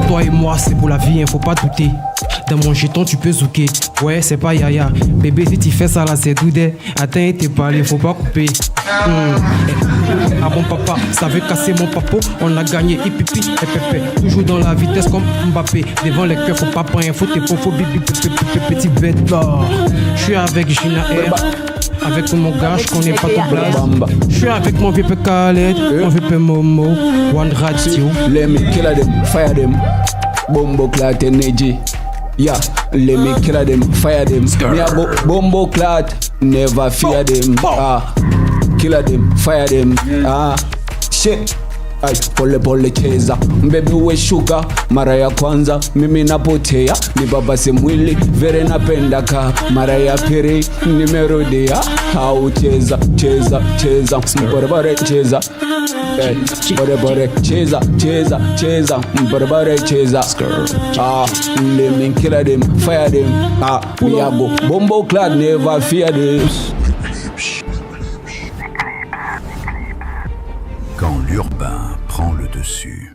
Toi et moi, c'est pour la vie, faut pas douter. Dans mon jeton, tu peux zouker. Ouais, c'est pas yaya. Bébé, si tu fais ça là, c'est doudé. Atteins tes palais, faut pas couper. Ah bon, papa, ça veut casser mon papo. On a gagné, hipipi, pépé. Toujours dans la vitesse comme Mbappé. Devant les cœurs, faut pas prendre, faut tes faut bibi, petit bête là. Je suis avec Gina R. Avec mon gars, je connais pas ton blaze. Je suis avec mon vieux peu Khaled, mon vieux peu Momo, One Radio. Let me kill them, fire them. Bombo Clat Energy. Yeah, let me kill them, fire them. Me a bombo clat, never fear them. Kill them, fire them. Shit. Ay, pole cheza mbebe we shuka mara ya kwanza mimi napotea ni baba se mwili vere napenda ka mara ya pili nimerudia au cheza bore cheza bore cheza bore cheza let me kill them fire them we a go bombo clad never fear them. Quand l'urbain prend le dessus.